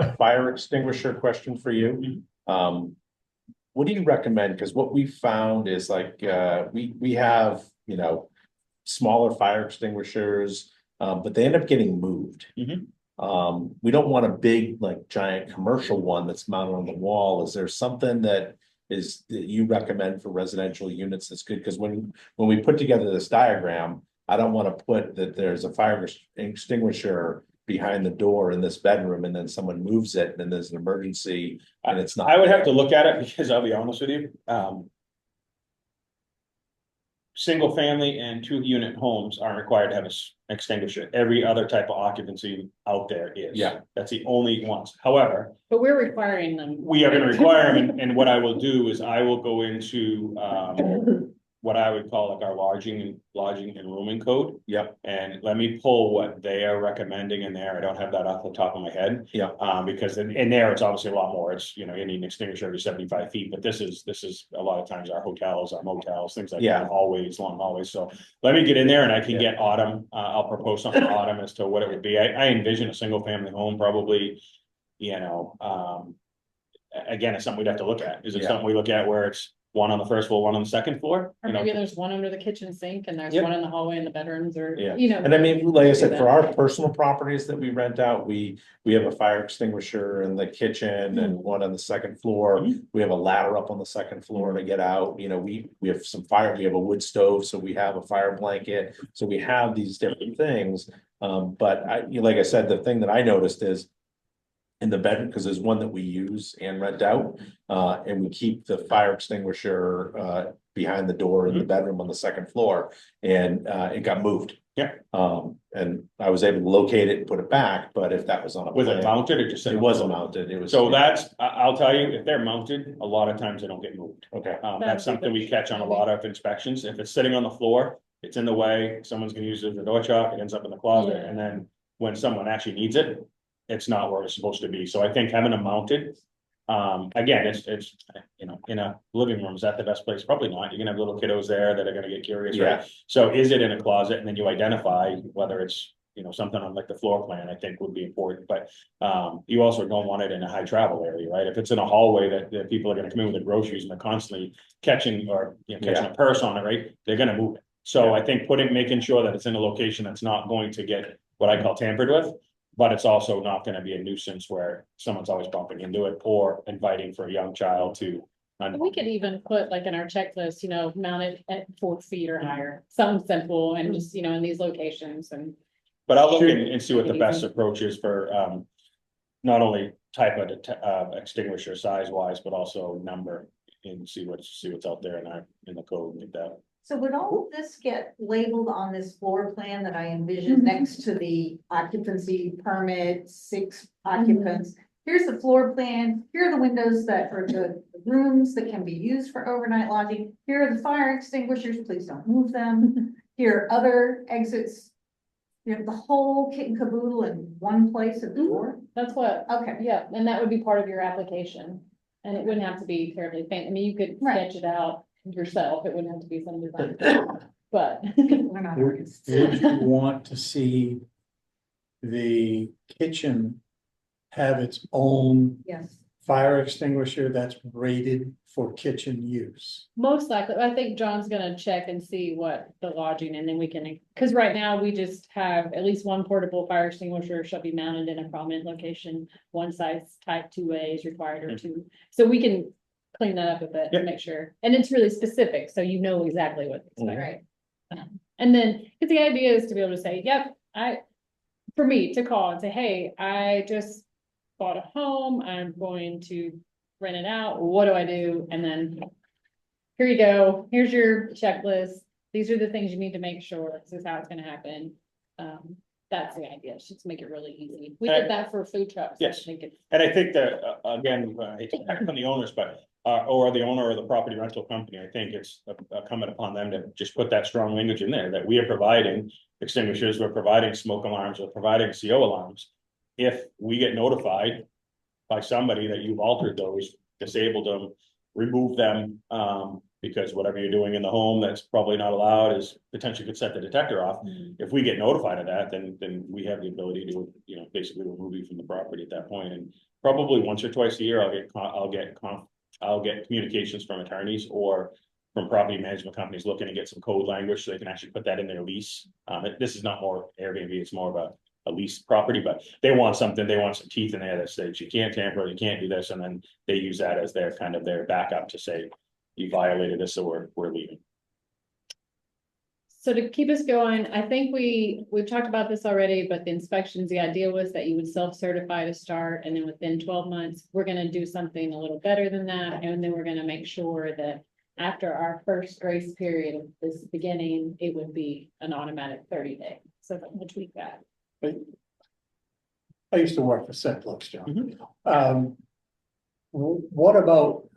you. fire extinguisher question for you. What do you recommend? Because what we found is like, we have, you know, smaller fire extinguishers, but they end up getting moved. We don't want a big, like, giant commercial one that's mounted on the wall. Is there something that you recommend for residential units that's good? Because when we put together this diagram, I don't want to put that there's a fire extinguisher behind the door in this bedroom and then someone moves it and then there's an emergency and it's not. I would have to look at it because I'll be honest with you. Single family and 2-unit homes aren't required to have an extinguisher. Every other type of occupancy out there is. Yeah. That's the only ones. However, But we're requiring them. we are gonna require them, and what I will do is I will go into, what I would call like our lodging and rooming code. Yep. And let me pull what they are recommending in there. I don't have that off the top of my head. Yeah. Because in there, it's obviously a lot more. It's, you know, you need an extinguisher every 75 feet, but this is a lot of times our hotels, our motels, things like Yeah. that, always long hallways. So let me get in there and I can Yeah. get Autumn, I'll propose something to Autumn as to what it would be. I envision a single family home probably, you know, again, it's something we'd have to look at. Is it Yeah. something we look at where it's one on the first floor, one on the second floor? Or You know, maybe there's one under the kitchen sink and there's Yep. one in the hallway in the bedrooms, or, Yeah. you know. And I mean, like I said, for our personal properties that we rent out, we have a fire extinguisher in the kitchen and one on the second floor. Mhm. We have a ladder up on the second floor to get out, you know, we have we have a wood stove, so we have a fire blanket. So we have these different things. But like I said, the thing that I noticed is in the bedroom, because there's one that we use and rent out, and we keep the fire extinguisher behind the door in the bedroom on the second floor, and it got moved. Yeah. And I was able to locate it and put it back, but if that was on a Was it plan- mounted or just? It wasn't mounted, it was. So I'll tell you, if they're mounted, a lot of times they don't get moved. Okay, That's something we catch on a lot of inspections. If it's sitting on the floor, it's in the way, someone's gonna use it as a door chalk, it ends up in the closet, Yeah. and then when someone actually needs it, it's not where it's supposed to be. So I think having them mounted, again, it's, you know, in a living room, is that the best place? Probably not. You're gonna have little kiddos there that are gonna get curious, right? Yeah. So is it in a closet? And then you identify whether it's, you know, something on like the floor plan, I think would be important, but you also don't want it in a high travel area, right? If it's in a hallway that people are gonna come in with their groceries and they're constantly catching or, you know, catching a purse on it, right? They're gonna move it. So I think making sure that it's in a location that's not going to get what I call tampered with, but it's also not gonna be a nuisance where someone's always bumping into it or inviting for a young child to. We could even put like in our checklist, you know, mounted at 4 feet or higher, something simple and just, you know, in these locations and. But I'll look and see what the best approach is for, not only type of extinguisher size wise, but also number. And see what's out there in the code and get that. So would all of this get labeled on this floor plan that I envisioned next to the occupancy permit, 6 occupants? Here's the floor plan, here are the windows that are the rooms that can be used for overnight lodging. Here are the fire extinguishers, please don't move them. Here are other exits. You have the whole kit and caboodle in one place at the door? That's what, Okay, yeah, and that would be part of your application. And it wouldn't have to be terribly fancy. I mean, you could Right. sketch it out. yourself, it wouldn't have to be some design, but. We're not Would artists. would you want to see the kitchen have its own Yes. fire extinguisher that's rated for kitchen use? Most likely, I think John's gonna check and see what the lodging, and then we can, cause right now we just have at least one portable fire extinguisher shall be mounted in a prominent location. One size type 2A is required or 2, so we can clean that up a bit Yeah. and make sure, and it's really specific, so you know exactly what to expect. Right. And then, cause the idea is to be able to say, yep, for me to call and say, hey, I just bought a home, I'm going to rent it out, what do I do? And then here you go, here's your checklist, these are the things you need to make sure, this is how it's gonna happen. That's the idea, it's just to make it really easy. We did that for food trucks. Yes. I think it's, And I think that, again, it's on the owners, but, or the owner of the property rental company, I think it's incumbent upon them to just put that strong language in there, that we are providing extinguishers, we're providing smoke alarms, we're providing CO alarms. If we get notified by somebody that you've altered those, disabled them, remove them, because whatever you're doing in the home that's probably not allowed is potentially could set the detector off. If we get notified of that, then we have the ability to, basically remove you from the property at that point. And probably once or twice a year, I'll get communications from attorneys or from property management companies looking to get some code language so they can actually put that in their lease. This is not more Airbnb, it's more of a leased property, but they want some teeth in there that says you can't tamper, you can't do this, and then they use that as their kind of their backup to say, you violated this, so we're leaving. so to keep us going, I think we've talked about this already, but the inspections, the idea was that you would self-certify to start, and then within 12 months, we're gonna do something a little better than that, and then we're gonna make sure that after our first grace period of this beginning, it would be an automatic 30-day, so we'll tweak that. I used to work for Simplex, John. What about,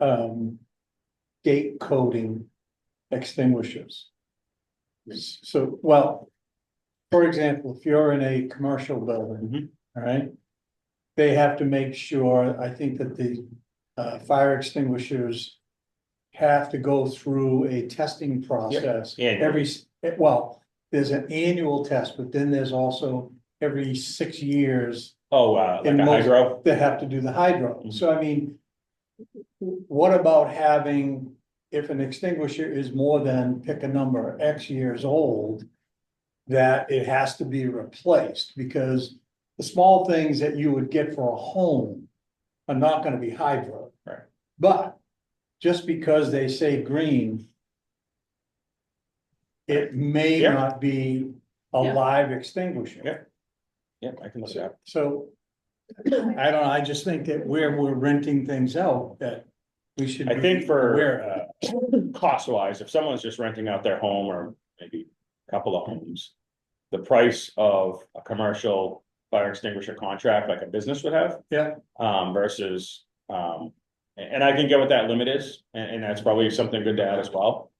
gate coding extinguishers? So, well, for example, if you're in a commercial building, all right? They have to make sure, I think that the fire extinguishers have to go through a testing process. Annually. There's an annual test, but then there's also every 6 years. Oh, like in a most- hydro? They have to do the hydro. So I mean, what about having, if an extinguisher is more than, pick a number, X years old, that it has to be replaced, because the small things that you would get for a home are not gonna be hydro. Right. But just because they say green, it may Yeah. not be a Yeah. live extinguisher. Yeah. Yeah, I can look it up. So, I don't know, I just think that where we're renting things out, that we should. I think be for aware of. cost wise, if someone's just renting out their home or maybe a couple of homes. The price of a commercial fire extinguisher contract like a business would have. Yeah. Versus, and I can get what that limit is, and that's probably something good to add as well.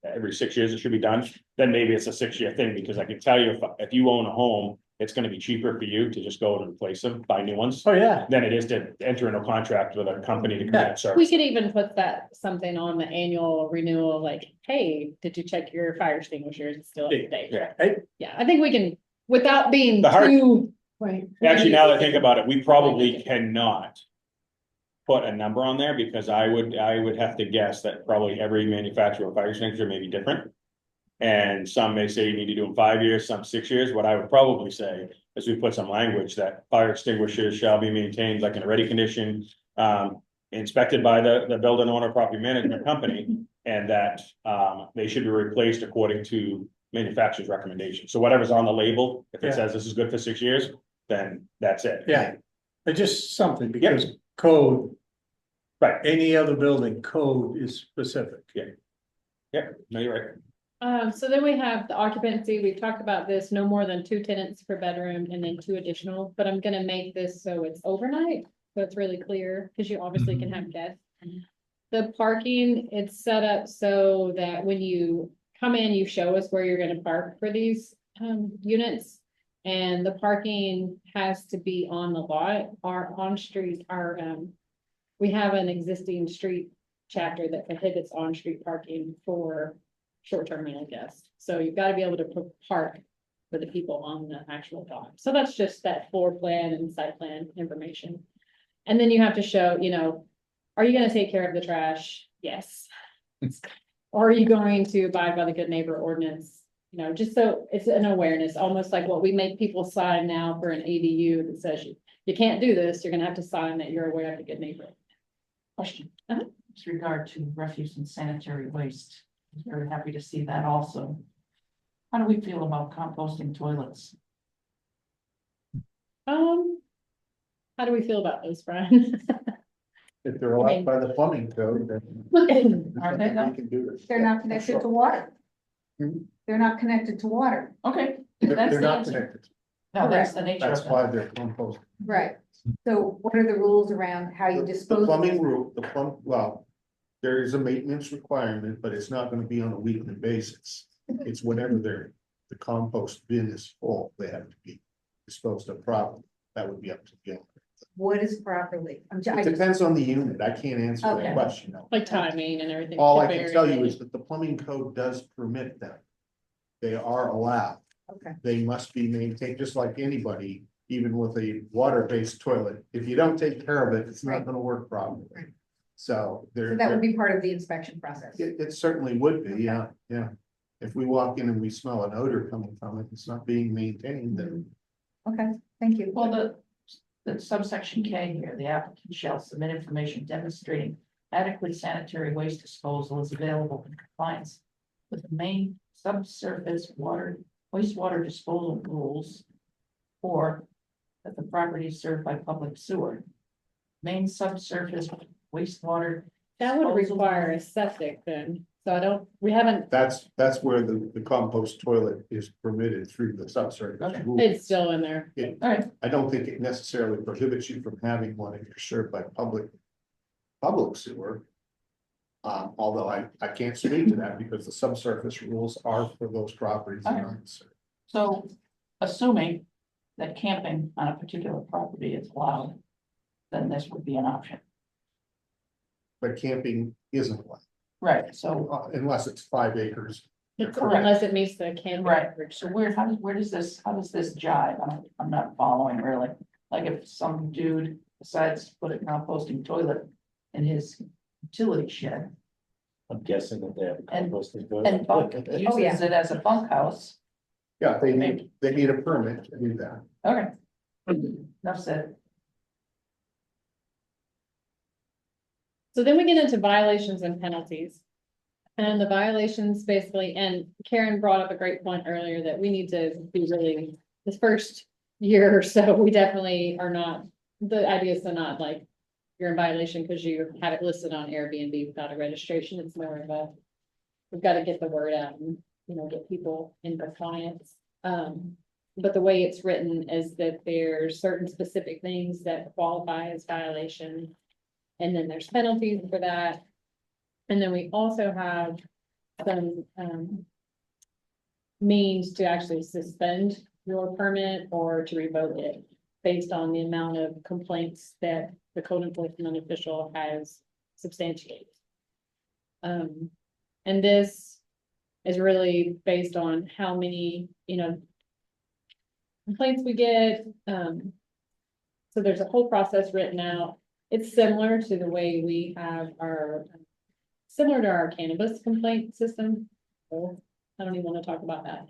Every 6 years it should be done, then maybe it's a 6-year thing, because I can tell you if you own a home, it's gonna be cheaper for you to just go and replace them, buy new ones. Oh, yeah. Than it is to enter into a contract with a company to come in and service. We could even put that something on the annual renewal, like, hey, did you check your fire extinguishers? It's still up to date. Yeah. Yeah, I think we can, without being The hard- too. Right. Actually, now that I think about it, we probably cannot. Put a number on there, because I would have to guess that probably every manufacturer of fire extinguisher may be different. And some may say you need to do them 5 years, some 6 years. What I would probably say is we put some language that fire extinguishers shall be maintained like in a ready condition. Inspected by the building owner, property management company, and that they should be replaced according to manufacturer's recommendation. So whatever's on the label, if it Yeah. says this is good for 6 years, then that's it. Yeah, but just something, because code. Right. Any other building code is specific. Yeah, no, you're right. So then we have the occupancy, we've talked about this, no more than 2 tenants per bedroom and then 2 additional, but I'm gonna make this so it's overnight. So it's really clear, because you obviously can have guests. The parking, it's set up so that when you come in, you show us where you're gonna park for these units. And the parking has to be on the lot, or on street, we have an existing street chapter that prohibits on-street parking for short-term rental guests. So you've got to be able to park for the people on the actual lot. So that's just that floor plan and site plan information. And then you have to show, you know, are you gonna take care of the trash? Yes. Are you going to abide by the good neighbor ordinance? You know, just so it's an awareness, almost like what we make people sign now for an ADU that says you can't do this, you're gonna have to sign that you're aware of the good neighbor. Question. Uh-huh. With regard to refuse and sanitary waste, I was very happy to see that also. How do we feel about composting toilets? How do we feel about those, Brian? If they're allowed by the plumbing code, then. Aren't they though? We can do it. They're not connected to water. Hmm? They're not connected to water. Okay. They're That's the not answer. connected. No, that's the nature That's of why it. they're composted. Right. So what are the rules around how you The dispose? of plumbing them? rule, well, there is a maintenance requirement, but it's not gonna be on a weekly basis. It's whenever the compost bin is full, they have to be disposed of properly. That would be up to the owner. What is properly? It depends on the unit. I can't answer Okay. that question. Like timing and everything. All I could can vary. tell you is that the plumbing code does permit them. They are allowed. Okay. They must be maintained, just like anybody, even with a water-based toilet. If you don't take care of it, it's not Right. gonna work properly. Right. So there. So that would be part of the inspection process. It certainly would be, yeah, yeah. If we walk in and we smell an odor coming from it, it's not being maintained, then. Okay, thank you. Well, the subsection K here, the applicant shall submit information demonstrating adequate sanitary waste disposal is available in compliance with the Maine subsurface wastewater disposal rules, or that the property is served by public sewer. Maine subsurface wastewater. That would disposal require a rules. septic then, so we haven't, That's where the compost toilet is permitted through the subsurface Okay. rules. it's still in there. All right, I don't think it necessarily prohibits you from having one if you're served by public sewer. Although I can't speak to that because the subsurface rules are for those properties. that aren't served. so assuming that camping on a particular property is allowed, then this would be an option. But camping isn't allowed, Right, so, unless it's 5 acres. Correct. Unless it meets the camping. right, average. so where does this jive? I'm not following really. Like if some dude decides to put a composting toilet in his utility shed I'm guessing that they have a And- composting and toilet. uses it as a bunkhouse, Yeah, they need a permit to do that. okay. Enough said. So then we get into violations and penalties. And the violations basically, and Karen brought up a great point earlier that we need to be really, this first year or so, we definitely are not, the idea is to not like, you're in violation because you have it listed on Airbnb without a registration. It's more of a, we've got to get the word out and, you know, get people in compliance. But the way it's written is that there's certain specific things that qualify as violation. And then there's penalties for that. And then we also have some means to actually suspend your permit or to revoke it based on the amount of complaints that the code enforcement official has substantiated. And this is really based on how many, you know, complaints we get. So there's a whole process written out. It's similar to the way we have similar to our cannabis complaint system. So I don't even want to talk about that,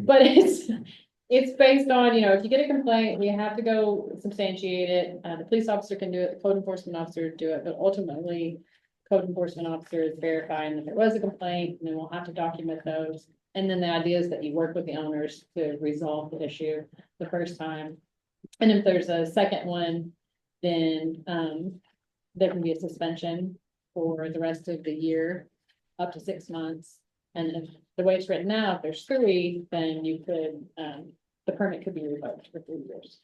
but it's based on, you know, if you get a complaint, we have to go substantiate it. The police officer can do it, the code enforcement officer do it, but ultimately code enforcement officer is verifying that there was a complaint, and then we'll have to document those. And then the idea is that you work with the owners to resolve the issue the first time. And if there's a second one, then there can be a suspension for the rest of the year, up to 6 months. And if the way it's written now, if there's 3, then you could, the permit could be revoked for 3 years.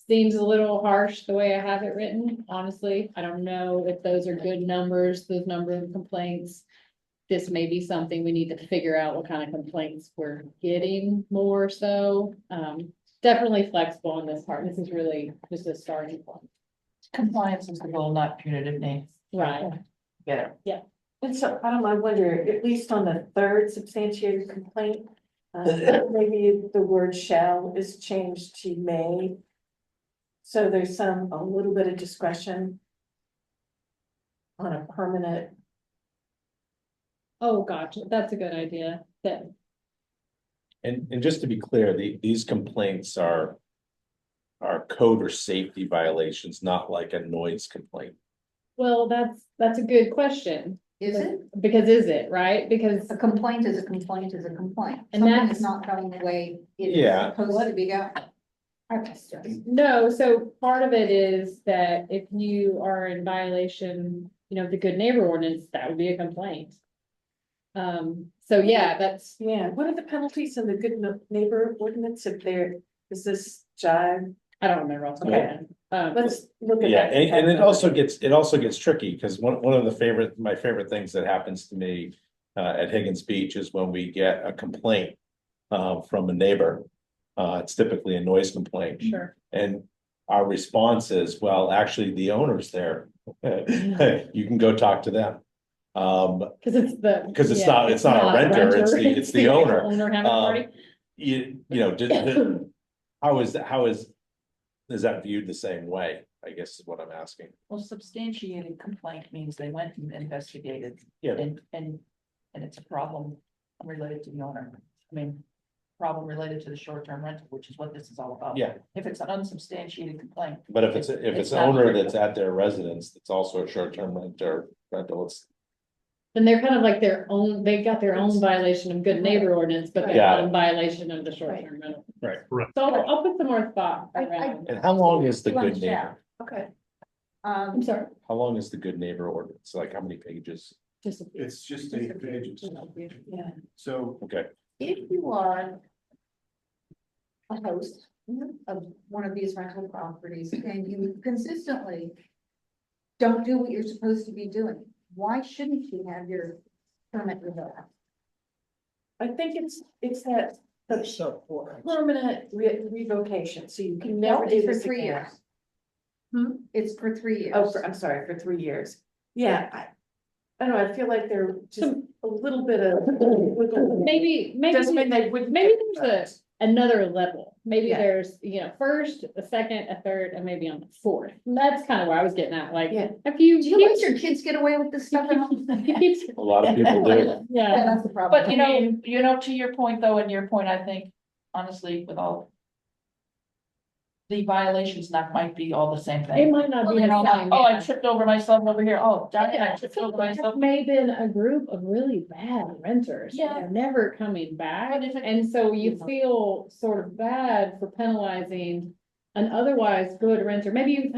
Seems a little harsh the way I have it written, honestly. I don't know if those are good numbers, those number of complaints. This may be something we need to figure out what kind of complaints we're getting more so. Definitely flexible on this part. This is really just a starting point. Compliance is the goal, not punitive names. Right. get it. And so I wonder, at least on the third substantiated complaint, maybe the word shall is changed to may. So there's a little bit of discretion on a permanent. Oh, gotcha, that's a good idea, that, And just to be clear, these complaints are code or safety violations, not like a noise complaint. well, that's a good question. Is it? Because is it, right? Because, A complaint is a complaint is a complaint. And Something that's- is not going the way it Yeah. is supposed to be going. Okay, so- no, so part of it is that if you are in violation, of the good neighbor ordinance, that would be a complaint. So yeah, that's, Yeah, what are the penalties in the good neighbor ordinance if is this jive? I don't remember off the top of my head. Let's look at Yeah, that. and it also gets tricky, because one of my favorite things that happens to me at Higgins Beach is when we get a complaint from a neighbor. It's typically a noise complaint, Sure. and our response is, well, actually, the owner's there. You can go talk to them. Cause Because it's not a renter, it's the owner. Owner having a party. Is that viewed the same way, I guess is what I'm asking. Well, substantiated complaint means they went and investigated. Yeah. And it's a problem related to the owner. I mean, problem related to the short-term rental, which is what this is all about. Yeah. If it's an unsubstantiated complaint. But if it's It's an not owner critical. that's at their residence, that's also a short-term rental, it's. Then they're kind of like they got their own violation of good neighbor ordinance, but they're Got not it. in violation of the short-term rental. Right. So I'll put some more thought I- around. And how long is the Lunch good neighbor? out. Okay. I'm sorry, How long is the good neighbor ordinance? Like how many pages? just. It's just 8 pages. Yeah. So Okay, If you are a host of one of these rental properties and you consistently don't do what you're supposed to be doing, why shouldn't you have your permit revoked? I think it's that permanent revocation, so you can never No, do it's for this 3 again. years. For 3 years. Oh, I'm sorry, for 3 years. Yeah, I don't know, I feel like they're just a little bit of. Maybe, Doesn't mean they wouldn't. maybe there's another level. Maybe Yeah. there's, first, a second, a third, and maybe on the fourth. And that's kind of where I was getting at, like, Yeah. if you. Do you let your kids get away with this stuff at home? a lot of people do. Yeah, Yeah, that's the problem. But to your point though, and your point, I think, honestly, with all. The violations might be all the same it thing. might not be. Well, they're all not. the Oh, I time, tripped over myself over here. Oh, darn it, yeah. I tripped over myself. It may have been a group of really bad renters. Yeah. They're never coming back, But if it- and so you feel sort of bad for penalizing an otherwise good renter. Maybe you've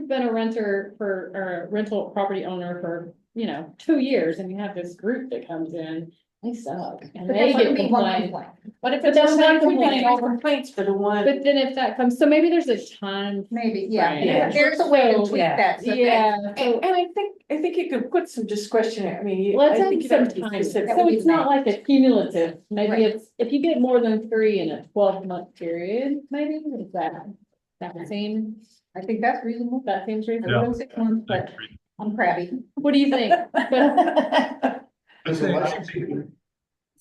been a renter or a rental property owner for, 2 years, and you have this group that comes in, they suck, and But they that's get gonna be one complained. complaint. But if But it's that's the not same complaining. complaint over, Complaints for the one. But then if that comes, so maybe there's a time. Maybe, yeah, Right. Yeah. there's a way to So, tweak yeah. that. so that- Yeah, so And I think you could put some discretionary, I mean. let's I add think you'd some have to be time, specific. That so would be it's not like a cumulative, maybe Right. it's, if you get more than 3 in a 12-month period, maybe, is that would seem, I think that's reasonable. that seems I reasonable. go 6 months, but I'm crabby. What do you think? I think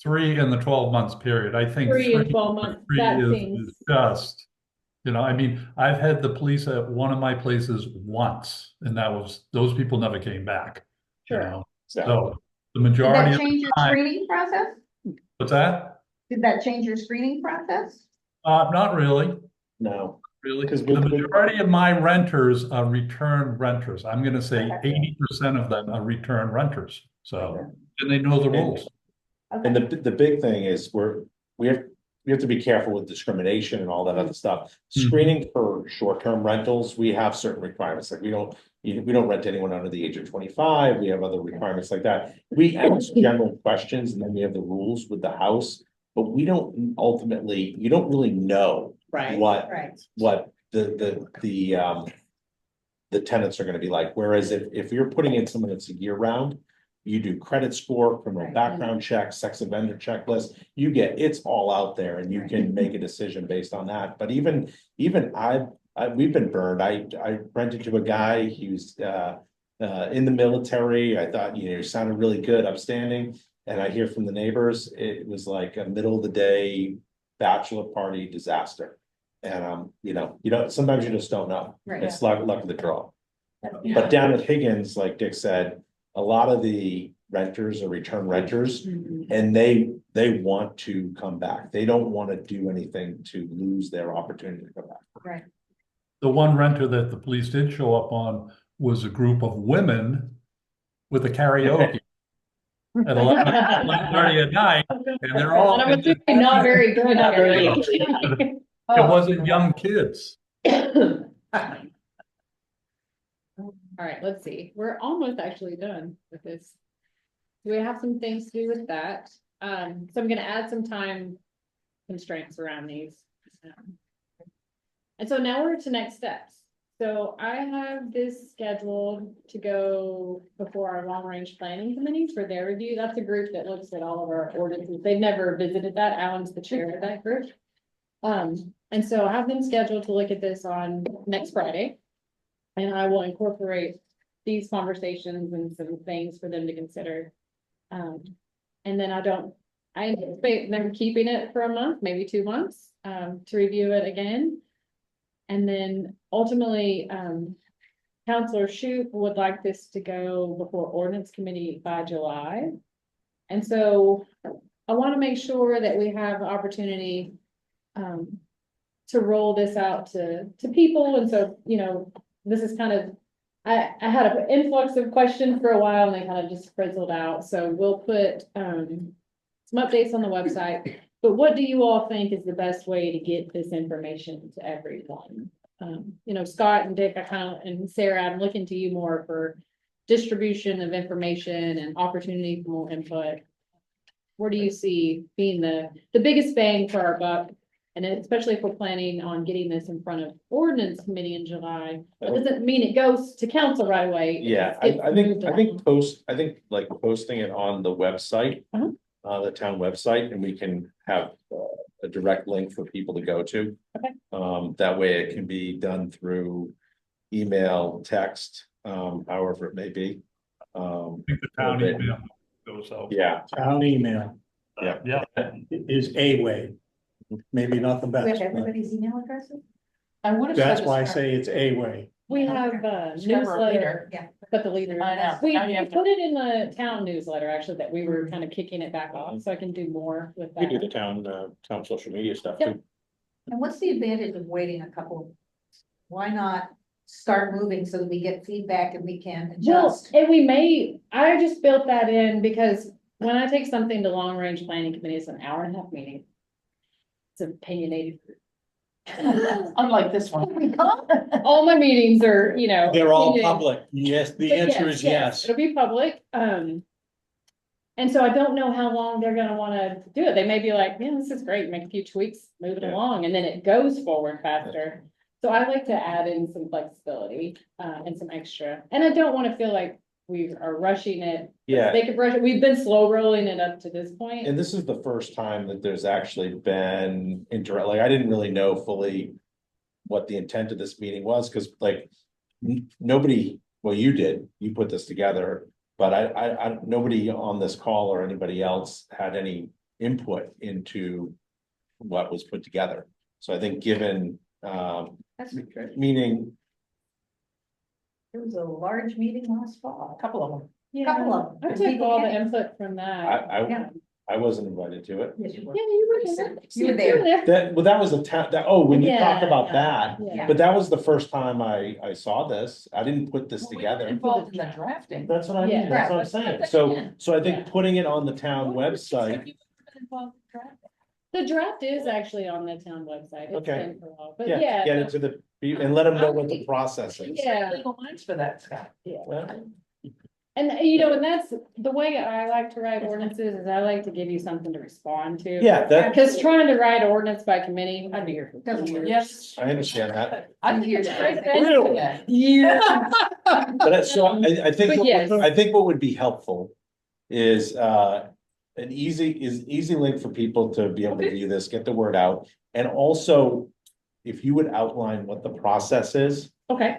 3 in the 12 months period, I think. 3 and 12 months, three that is seems, just, I mean, I've had the police at one of my places once, and those people never came back. you Sure. know? So, So the Did majority that of, change your time- screening process? what's that? Did that change your screening process? Not really. no, Really, 'Cause the we- majority of my renters are return renters. I'm gonna say Okay. 80% of them are return renters. So, and they know the rules. and the big thing is we have to be careful with discrimination and all that other stuff. Mhm. Screening for short-term rentals, we have certain requirements, like we don't rent to anyone under the age of 25, we have other requirements like that. We ask general questions and then we have the rules with the house, but you don't really know right, Right. what the tenants are gonna be like, whereas if you're putting in someone that's a year round. You do credit score, criminal Right. background check, sex offender checklist, it's all out there and you can make a decision based on that, but even we've been burned, I rented to a guy, he was in the military. I thought, you sounded really good, upstanding. And I hear from the neighbors, it was like a middle of the day bachelor party disaster. And, sometimes you just don't know. Right. It's luck of the draw. But down at Higgins, like Dick said, a lot of the renters are return renters, and they want to come back. They don't want to do anything to lose their opportunity to come back. Right. The one renter that the police did show up on was a group of women with a karaoke at 11:30 at night, and they're all. And I'm assuming not very good. Not very good. It wasn't young kids. All right, let's see. We're almost actually done with this. We have some things to do with that. So I'm gonna add some time constraints around these. And so now we're to next steps. So I have this scheduled to go before our long range planning committee for their review. That's a group that looks at all of our ordinances. They've never visited that. Alan's the chair of that group. And so I have them scheduled to look at this on next Friday. And I will incorporate these conversations and some things for them to consider. And then I anticipate them keeping it for a month, maybe 2 months, to review it again. And then ultimately, Counselor Shoup would like this to go before ordinance committee by July. And so I want to make sure that we have the opportunity to roll this out to people. And so, this is kind of, I had an influx of questions for a while and they kind of just frizzled out. So we'll put some updates on the website. But what do you all think is the best way to get this information to everyone? Scott and Dick, and Sarah, I'm looking to you more for distribution of information and opportunity for more input. Where do you see being the biggest bang for our buck? And especially if we're planning on getting this in front of ordinance committee in July, that doesn't mean it goes to council right away. Yeah, I think posting it on the website, the town website, and we can have a direct link for people to go to. Okay. That way it can be done through email, text, however it may be. I think the town email goes out. Yeah. Town email Yeah. is a way, maybe not the We have best, but everybody's email addresses? I would have said. that's why I say it's a way. We have newsletter, Yeah. but the leader. I know. We Now you have to- put it in the town newsletter, actually, that we were kind of kicking it back off, so I can do more with We do that. the town social media stuff Yep. too. And what's the advantage of waiting a couple? Why not start moving so that we get feedback and we can Well, adjust? and I just built that in because when I take something to long range planning committee, it's an hour and a half meeting. It's opinionated. Unlike this one. All my meetings are, They're all opinionated. public. Yes, the But answer is yes. It'll be public, and so I don't know how long they're gonna wanna do it. They may be like, yeah, this is great, make a few tweaks, move it Yeah. along, and then it goes forward faster. So I like to add in some flexibility, and some extra, and I don't wanna feel like we are rushing it. Yeah. They could rush it, we've been slow rolling it up to this point. And this is the first time that there's actually been I didn't really know fully what the intent of this meeting was, because nobody, well, you did, you put this together, but I nobody on this call or anybody else had any input into what was put together. So I think given, That's good. meaning, There was a large meeting last fall. A couple of them. Yeah, couple of I them. took all the input from that. Yeah. I wasn't invited to it. Yes, you were. Yeah, you were there. You were there. That was a town, when you talk Yeah, about yeah, that, yeah. but that was the first time I saw this. I didn't put this Well, we together. weren't Involved in the drafting. That's what I Yeah. mean, that's what I'm saying. So I think putting it on the town website, Involved in drafting. The draft is actually on the town website. It's Okay. been for a while, but yeah, yeah. get it to the, and let them know what the process is. Yeah. Legal minds for that, Scott. Well, And and that's the way I like to write ordinances is I like to give you something to respond to. Yeah, that, Because trying to write ordinance by committee, I'd be here for Doesn't work. Yes. I understand that. I'm here Really? to. years. But so I think, But yes. I think what would be helpful is an easy link for people to be able to view this, get the word out. And also, if you would outline what the process is, Okay,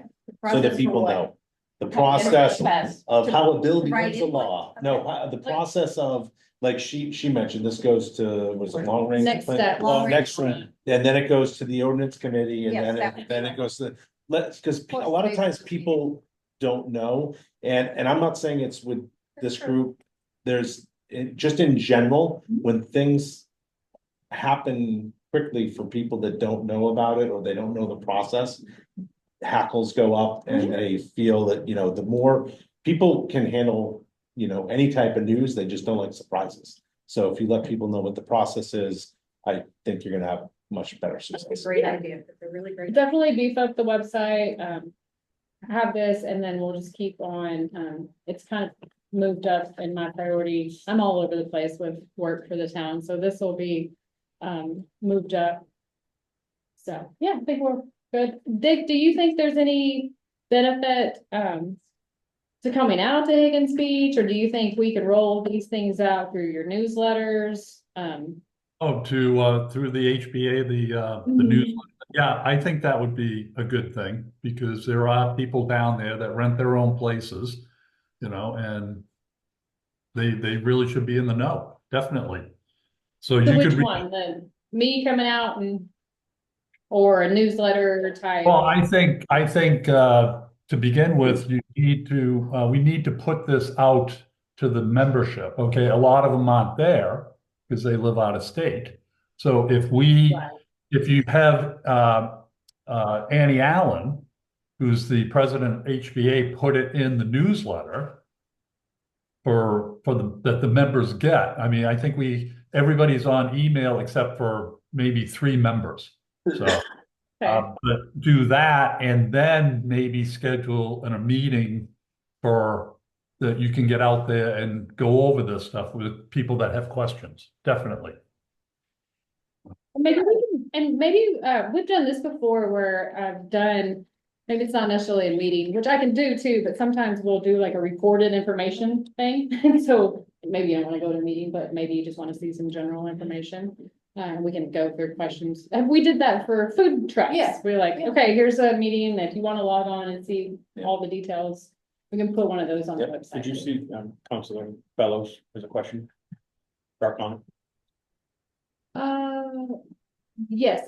so that people know. the process Pass. of how a bill Right, becomes a law. No, the process of, like she mentioned, this goes to, was it long range? Next plan? step. Long range Next, plan. and then it goes to the ordinance committee and Yes, then, that would be then it right. goes to, because a Plus lot of the times basic people don't know. And I'm not saying it's with this Sure. group, there's, just in general, when things happen quickly for people that don't know about it or they don't know the process, hackles go up and they feel that, the more people can handle, any type of news, they just don't like surprises. So if you let people know what the process is, I think you're gonna have much better That's a success. great idea. That's a really great. Definitely beef up the website, have this, and then we'll just keep on, it's kind of moved up in my priority. I'm all over the place with work for the town, so this will be, moved up. So, yeah, I think we're good. Dick, do you think there's any benefit, to coming out to Higgins Beach, or do you think we could roll these things out through your newsletters? Oh, to, through the HBA, the news. Yeah, I think that would be a good thing because there are people down there that rent their own places, and they really should be in the know, definitely. So So you which could. one, me coming out or a newsletter type? Well, I think, to begin with, we need to put this out to the membership, okay? A lot of them aren't there because they live out of state. So Right. if you have, Annie Allen, who's the president of HBA, put it in the newsletter that the members get. I mean, I think everybody's on email except for maybe 3 members, so. But do that and then maybe schedule a meeting that you can get out there and go over this stuff with people that have questions, definitely. Maybe we've done this before where I've done, maybe it's not necessarily a meeting, which I can do too, but sometimes we'll do like a recorded information thing. So maybe you don't want to go to a meeting, but maybe you just want to see some general information. We can go through questions. We did that for food trucks. Yeah. We're like, okay, here's a meeting. If you want to log on and see all the details, we can put one of those on the website. Did you see, Councilor Fellows, there's a question? Dark on. Yes,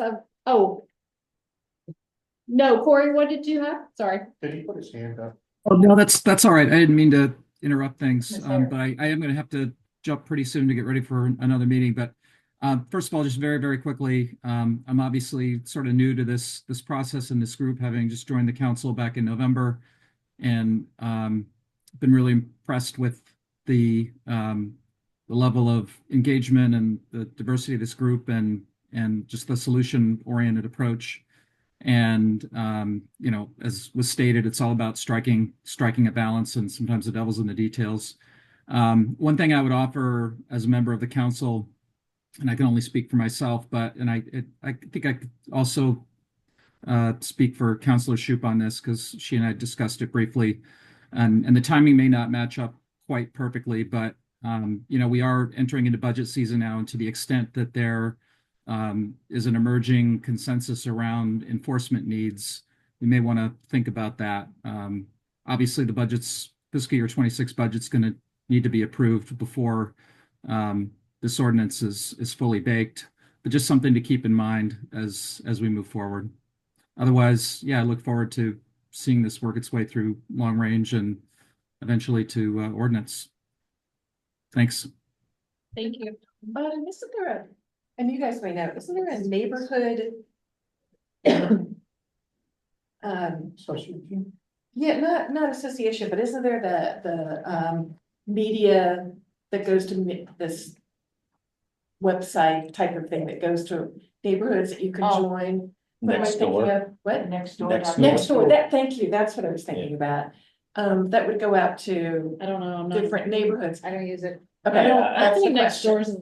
no, Corey, what did you have? Sorry. Did he put his hand up? Oh, no, that's all right. I didn't mean to interrupt things, Yes, sir. but I am gonna have to jump pretty soon to get ready for another meeting, but first of all, just very, very quickly, I'm obviously sort of new to this process and this group, having just joined the council back in November, and been really impressed with the level of engagement and the diversity of this group, and just the solution-oriented approach. And as was stated, it's all about striking a balance, and sometimes the devil's in the details. One thing I would offer as a member of the council, and I can only speak for myself, I think I could also speak for Councilor Shoup on this, because she and I discussed it briefly, and the timing may not match up quite perfectly, but we are entering into budget season now, and to the extent that there is an emerging consensus around enforcement needs, we may want to think about that. Obviously, the fiscal year 26 budget's going to need to be approved before this ordinance is fully baked, but just something to keep in mind as we move forward. Otherwise, yeah, I look forward to seeing this work its way through long range and eventually to ordinance. Thanks. Thank you. Isn't there and you guys may know, isn't there a neighborhood? Yeah, not association, but isn't there the media that goes to this website type of thing that goes to neighborhoods that you can join? What am I Next thinking door. of? What? Next door. Next Next door, thank you, that's what I was thinking about. That would go out to I don't know, I'm not. different neighborhoods. I don't use it. Okay, I that's the think next question. door's,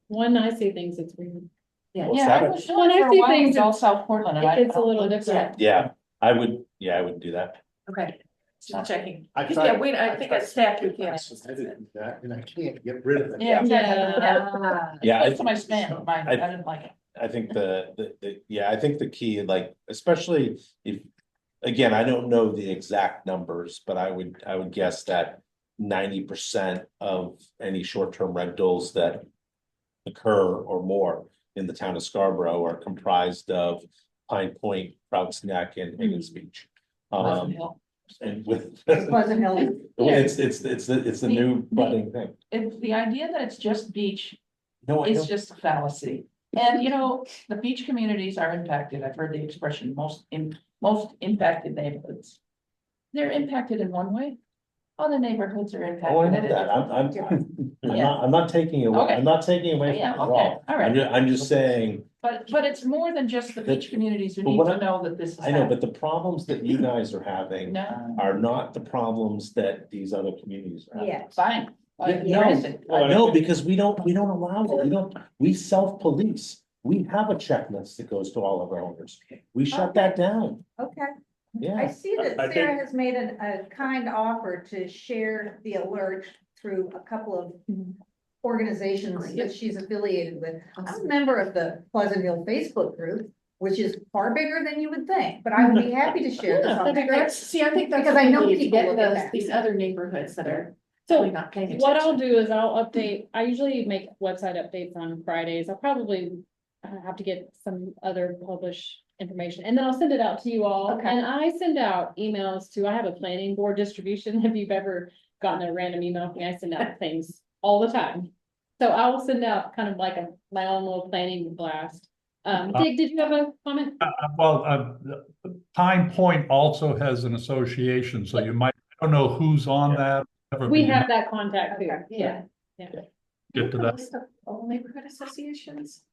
when I see things, it's weird. Yeah. What's Yeah, I that? was When doing I it for see a while, things, it's all South Portland, and I. It's a little different. Yeah, I would do that. Okay, just checking. I Yeah, wait, I think I stacked you can't. I didn't do that, and I can't get rid of it. Yeah. Yeah, It's my spam, mine, I didn't like it. I think I think the key, like, especially if again, I don't know the exact numbers, but I would guess that 90% of any short-term rentals that occur or more in the town of Scarborough are comprised of Pine Point, Prouts Neck, and Higgins Beach. Pleasant Hill. And with, Pleasant Hill. it's the new budding thing. If the idea that it's just beach No, I is don't, just a fallacy. And you know, the beach communities are impacted. I've heard the expression most impacted neighborhoods. They're impacted in one way. Other neighborhoods are oh, I impacted. know in a that, different- I'm not taking away, Okay. I'm not taking away from Yeah, it at okay, all. all right. I'm just saying, But it's more than just the beach communities who but need what to I- know that this is I know, but happening. the problems that you guys are having No, are not the problems that these other communities are having. Yeah. fine. Yeah, Granted. No, because we don't allow it, we self-police, we have a checklist that goes to all of our owners, we shut that down, Okay. I yeah. see that I Sarah has made a kind offer to share the alert through a couple of organizations that she's affiliated with. I'm a member of the Pleasant Hill Facebook group, which is far bigger than you would think, but I would be happy to share this Yeah, on that'd be there. great. See, I think that's. Because I know what we need to people get look at those, that. these other neighborhoods that are So really not paying what I'll attention. do is I'll update, I usually make website updates on Fridays. I'll probably have to get some other published information and then I'll send it out to you all. Okay. And I send out emails to, I have a planning board distribution. If you've ever gotten a random email from me, I send out things all the time. So I will send out kind of like my own little planning blast. Dick, did you have a comment? Pine Point also has an association, so you might, I don't know who's on that. but We you have might that contact too. Yeah. Get to A that. list of all neighborhood associations?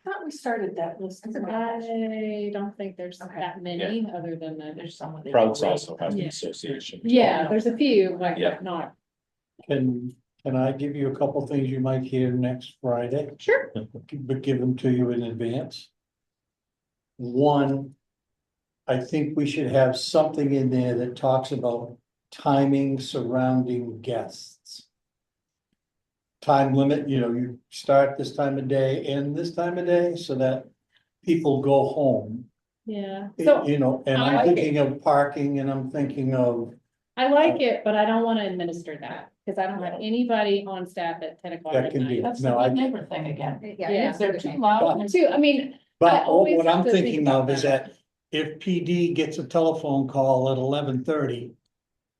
I thought we started that list. I don't think there's Okay. that many other than the, There's some of the. Prouts also has an Yeah. association. yeah, there's a few, like, Yeah. but not. Can I give you a couple things you might hear next Friday? Sure. But give them to you in advance. One, I think we should have something in there that talks about timing surrounding guests. Time limit, you start this time of day, end this time of day, so that people go home. Yeah, so And I I'm like thinking of parking and I'm thinking of, I like it, but I don't wanna administer that, cause I don't have anybody on staff at 10 o'clock That at can be- night. That's the No, I- good neighbor thing again. Yeah. If they're too loud. Too, I mean, I but always what have I'm to think thinking about of is that. that if PD gets a telephone call at 11:30.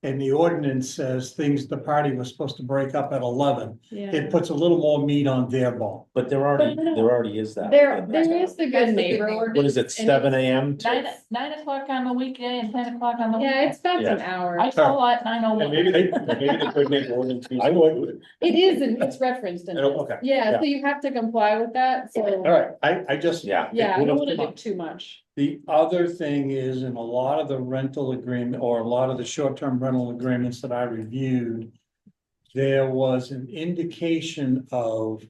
And the ordinance says the party was supposed to break up at 11, Yeah, it puts a little more meat on their bone. But there already is that. there in there. is the That's good the neighbor. good neighbor. What is it, ordinance, and 7 it's- AM to? 9 o'clock on the weekday and 10 o'clock on the Yeah, weekend. it's about an I hour. saw at 9:01. And maybe the good neighbor ordinance. I would. It is, and it's referenced in Oh, this. okay. Yeah, so you have to comply with that, so, All right, I just. Yeah. yeah, I What don't else wanna come do up? too much. The other thing is, in a lot of the rental agreement, or a lot of the short-term rental agreements that I reviewed. There was an indication of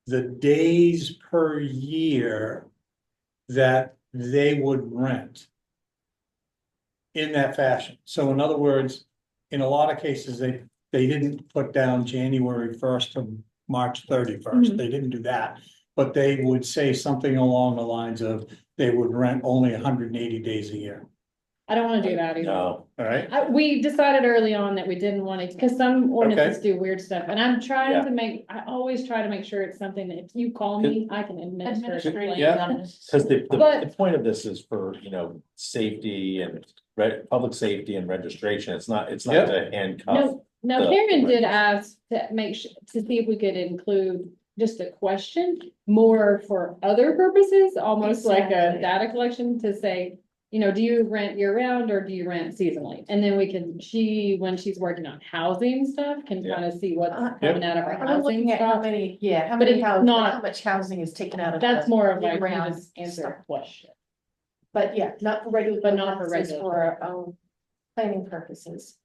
the days per year that they would rent. In that fashion. So in other words, in a lot of cases, they didn't put down January 1st to March 31st. Mhm. They didn't do that. But they would say something along the lines of they would rent only 180 days a year. I don't wanna do that either. No, All right? We decided early on that we didn't want to, because some ordinances do weird stuff, and I'm trying Yeah. to I always try to make sure it's something that if you call me, I can administer. it. Administrative. Yeah. because the But- point of this is for, safety and public safety and registration. It's not Yeah. to handcuff. Now the- Karen did ask to make sure, to see if we could include just a question more for other purposes, almost like a Exactly. data collection to say, do you rent year round or do you rent seasonally? And then we can, when she's working on housing stuff, can Yeah. kind of see what's Uh, coming out of our I'm housing looking at how stuff. many, how But many it's houses, not- how much housing is taken out of. That's the more of like, you year-round just answer stuff. a question. But yeah, not for regular. But not for purposes, regular. For our own planning purposes.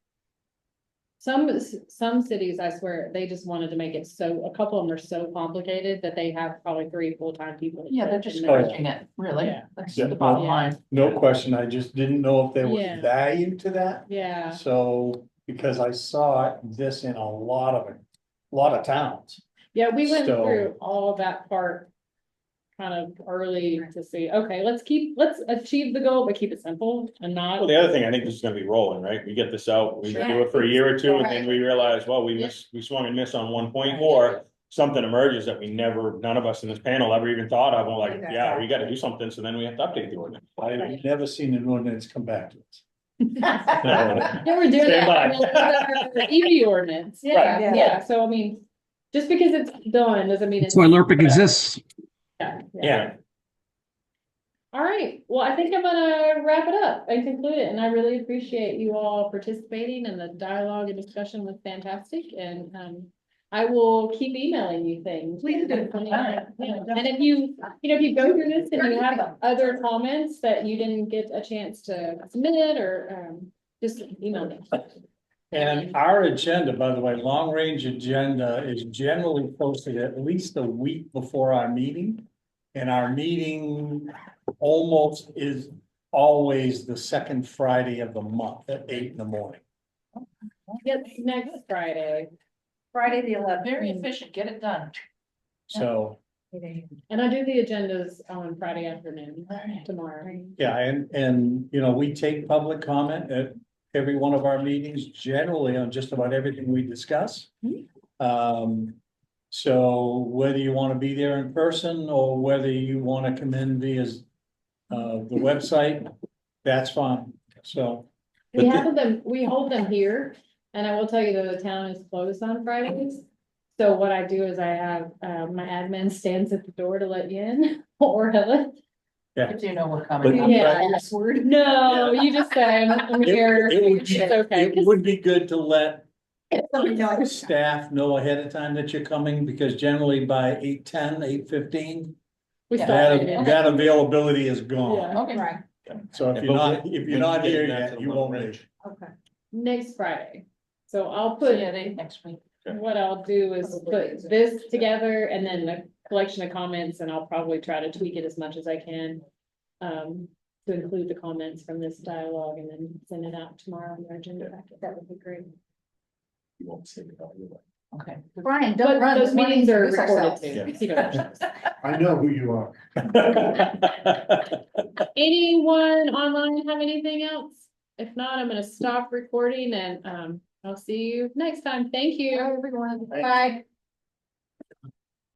Some cities, I swear, they just wanted to make it so, a couple of them are so complicated that they have probably 3 full-time people. Yeah, they're just And then- stretching it, really. Yeah. That's Yeah. the bottom Yeah. line. No question. I just didn't know if there was Yeah. value to that. Yeah, So, because I saw this in a lot of towns. yeah, we went So- through all that part. kind of early to see, okay, let's achieve the goal, but keep it simple and Well, not. the other thing, I think this is gonna be rolling, right? We get this out, we do Sure. it for a year or two, and then we realize, well, we swung and missed on one point, or something emerges that none of us in this panel ever even thought of, and we're like, yeah, we gotta do something, so then we have to update the ordinance. I've never seen an ordinance come back to us. Yeah, we're doing Stand by. that. The EV ordinance. Right. Yeah, so I mean, just because it's done doesn't mean it's. That's why LERPIC exists. Yeah. All right, well, I think I'm gonna wrap it up and conclude it, and I really appreciate you all participating, and the dialogue and discussion was fantastic, and I will keep emailing you things. Please do. Yeah. And if you if you go through this and you have other comments that you didn't get a chance to submit, or just email me. And our agenda, by the way, long-range agenda is generally posted at least a week before our meeting. And our meeting almost is always the second Friday of the month at 8 in the morning. Yep, next Friday. Friday the 11th. Very efficient, get it done. So, And I do the agendas on Friday afternoon tomorrow. yeah, and, you know, we take public comment at every one of our meetings, generally on just about everything we discuss. So whether you want to be there in person or whether you want to come in via the website, that's fine. So, We hold them here, and I will tell you that the town is closed on Fridays. So what I do is I have, my admin stands at the door to let you in, or Helen. If you know we're coming. But- Yeah. Password. No, you just say, I'm here. it would be, It's okay. it would be good to let Somebody else. staff know ahead of time that you're coming, because generally by 8:10, 8:15, We start. that availability is gone. Yeah. Okay. Right, So if you're not here yet, you won't be. okay. Next Friday. So I'll Put put, it next week. what I'll do is put this together and then a collection of comments, and I'll probably try to tweak it as much as I can. To include the comments from this dialogue, and then send it out tomorrow on your agenda packet. That would be great. You won't see it all, you're right. Okay. Brian, But don't run. those we wanna meetings are introduce recorded ourselves. too. You know. I know who you are. Anyone online have anything else? If not, I'm gonna stop recording, and I'll see you next time. Thank you. Everyone, bye.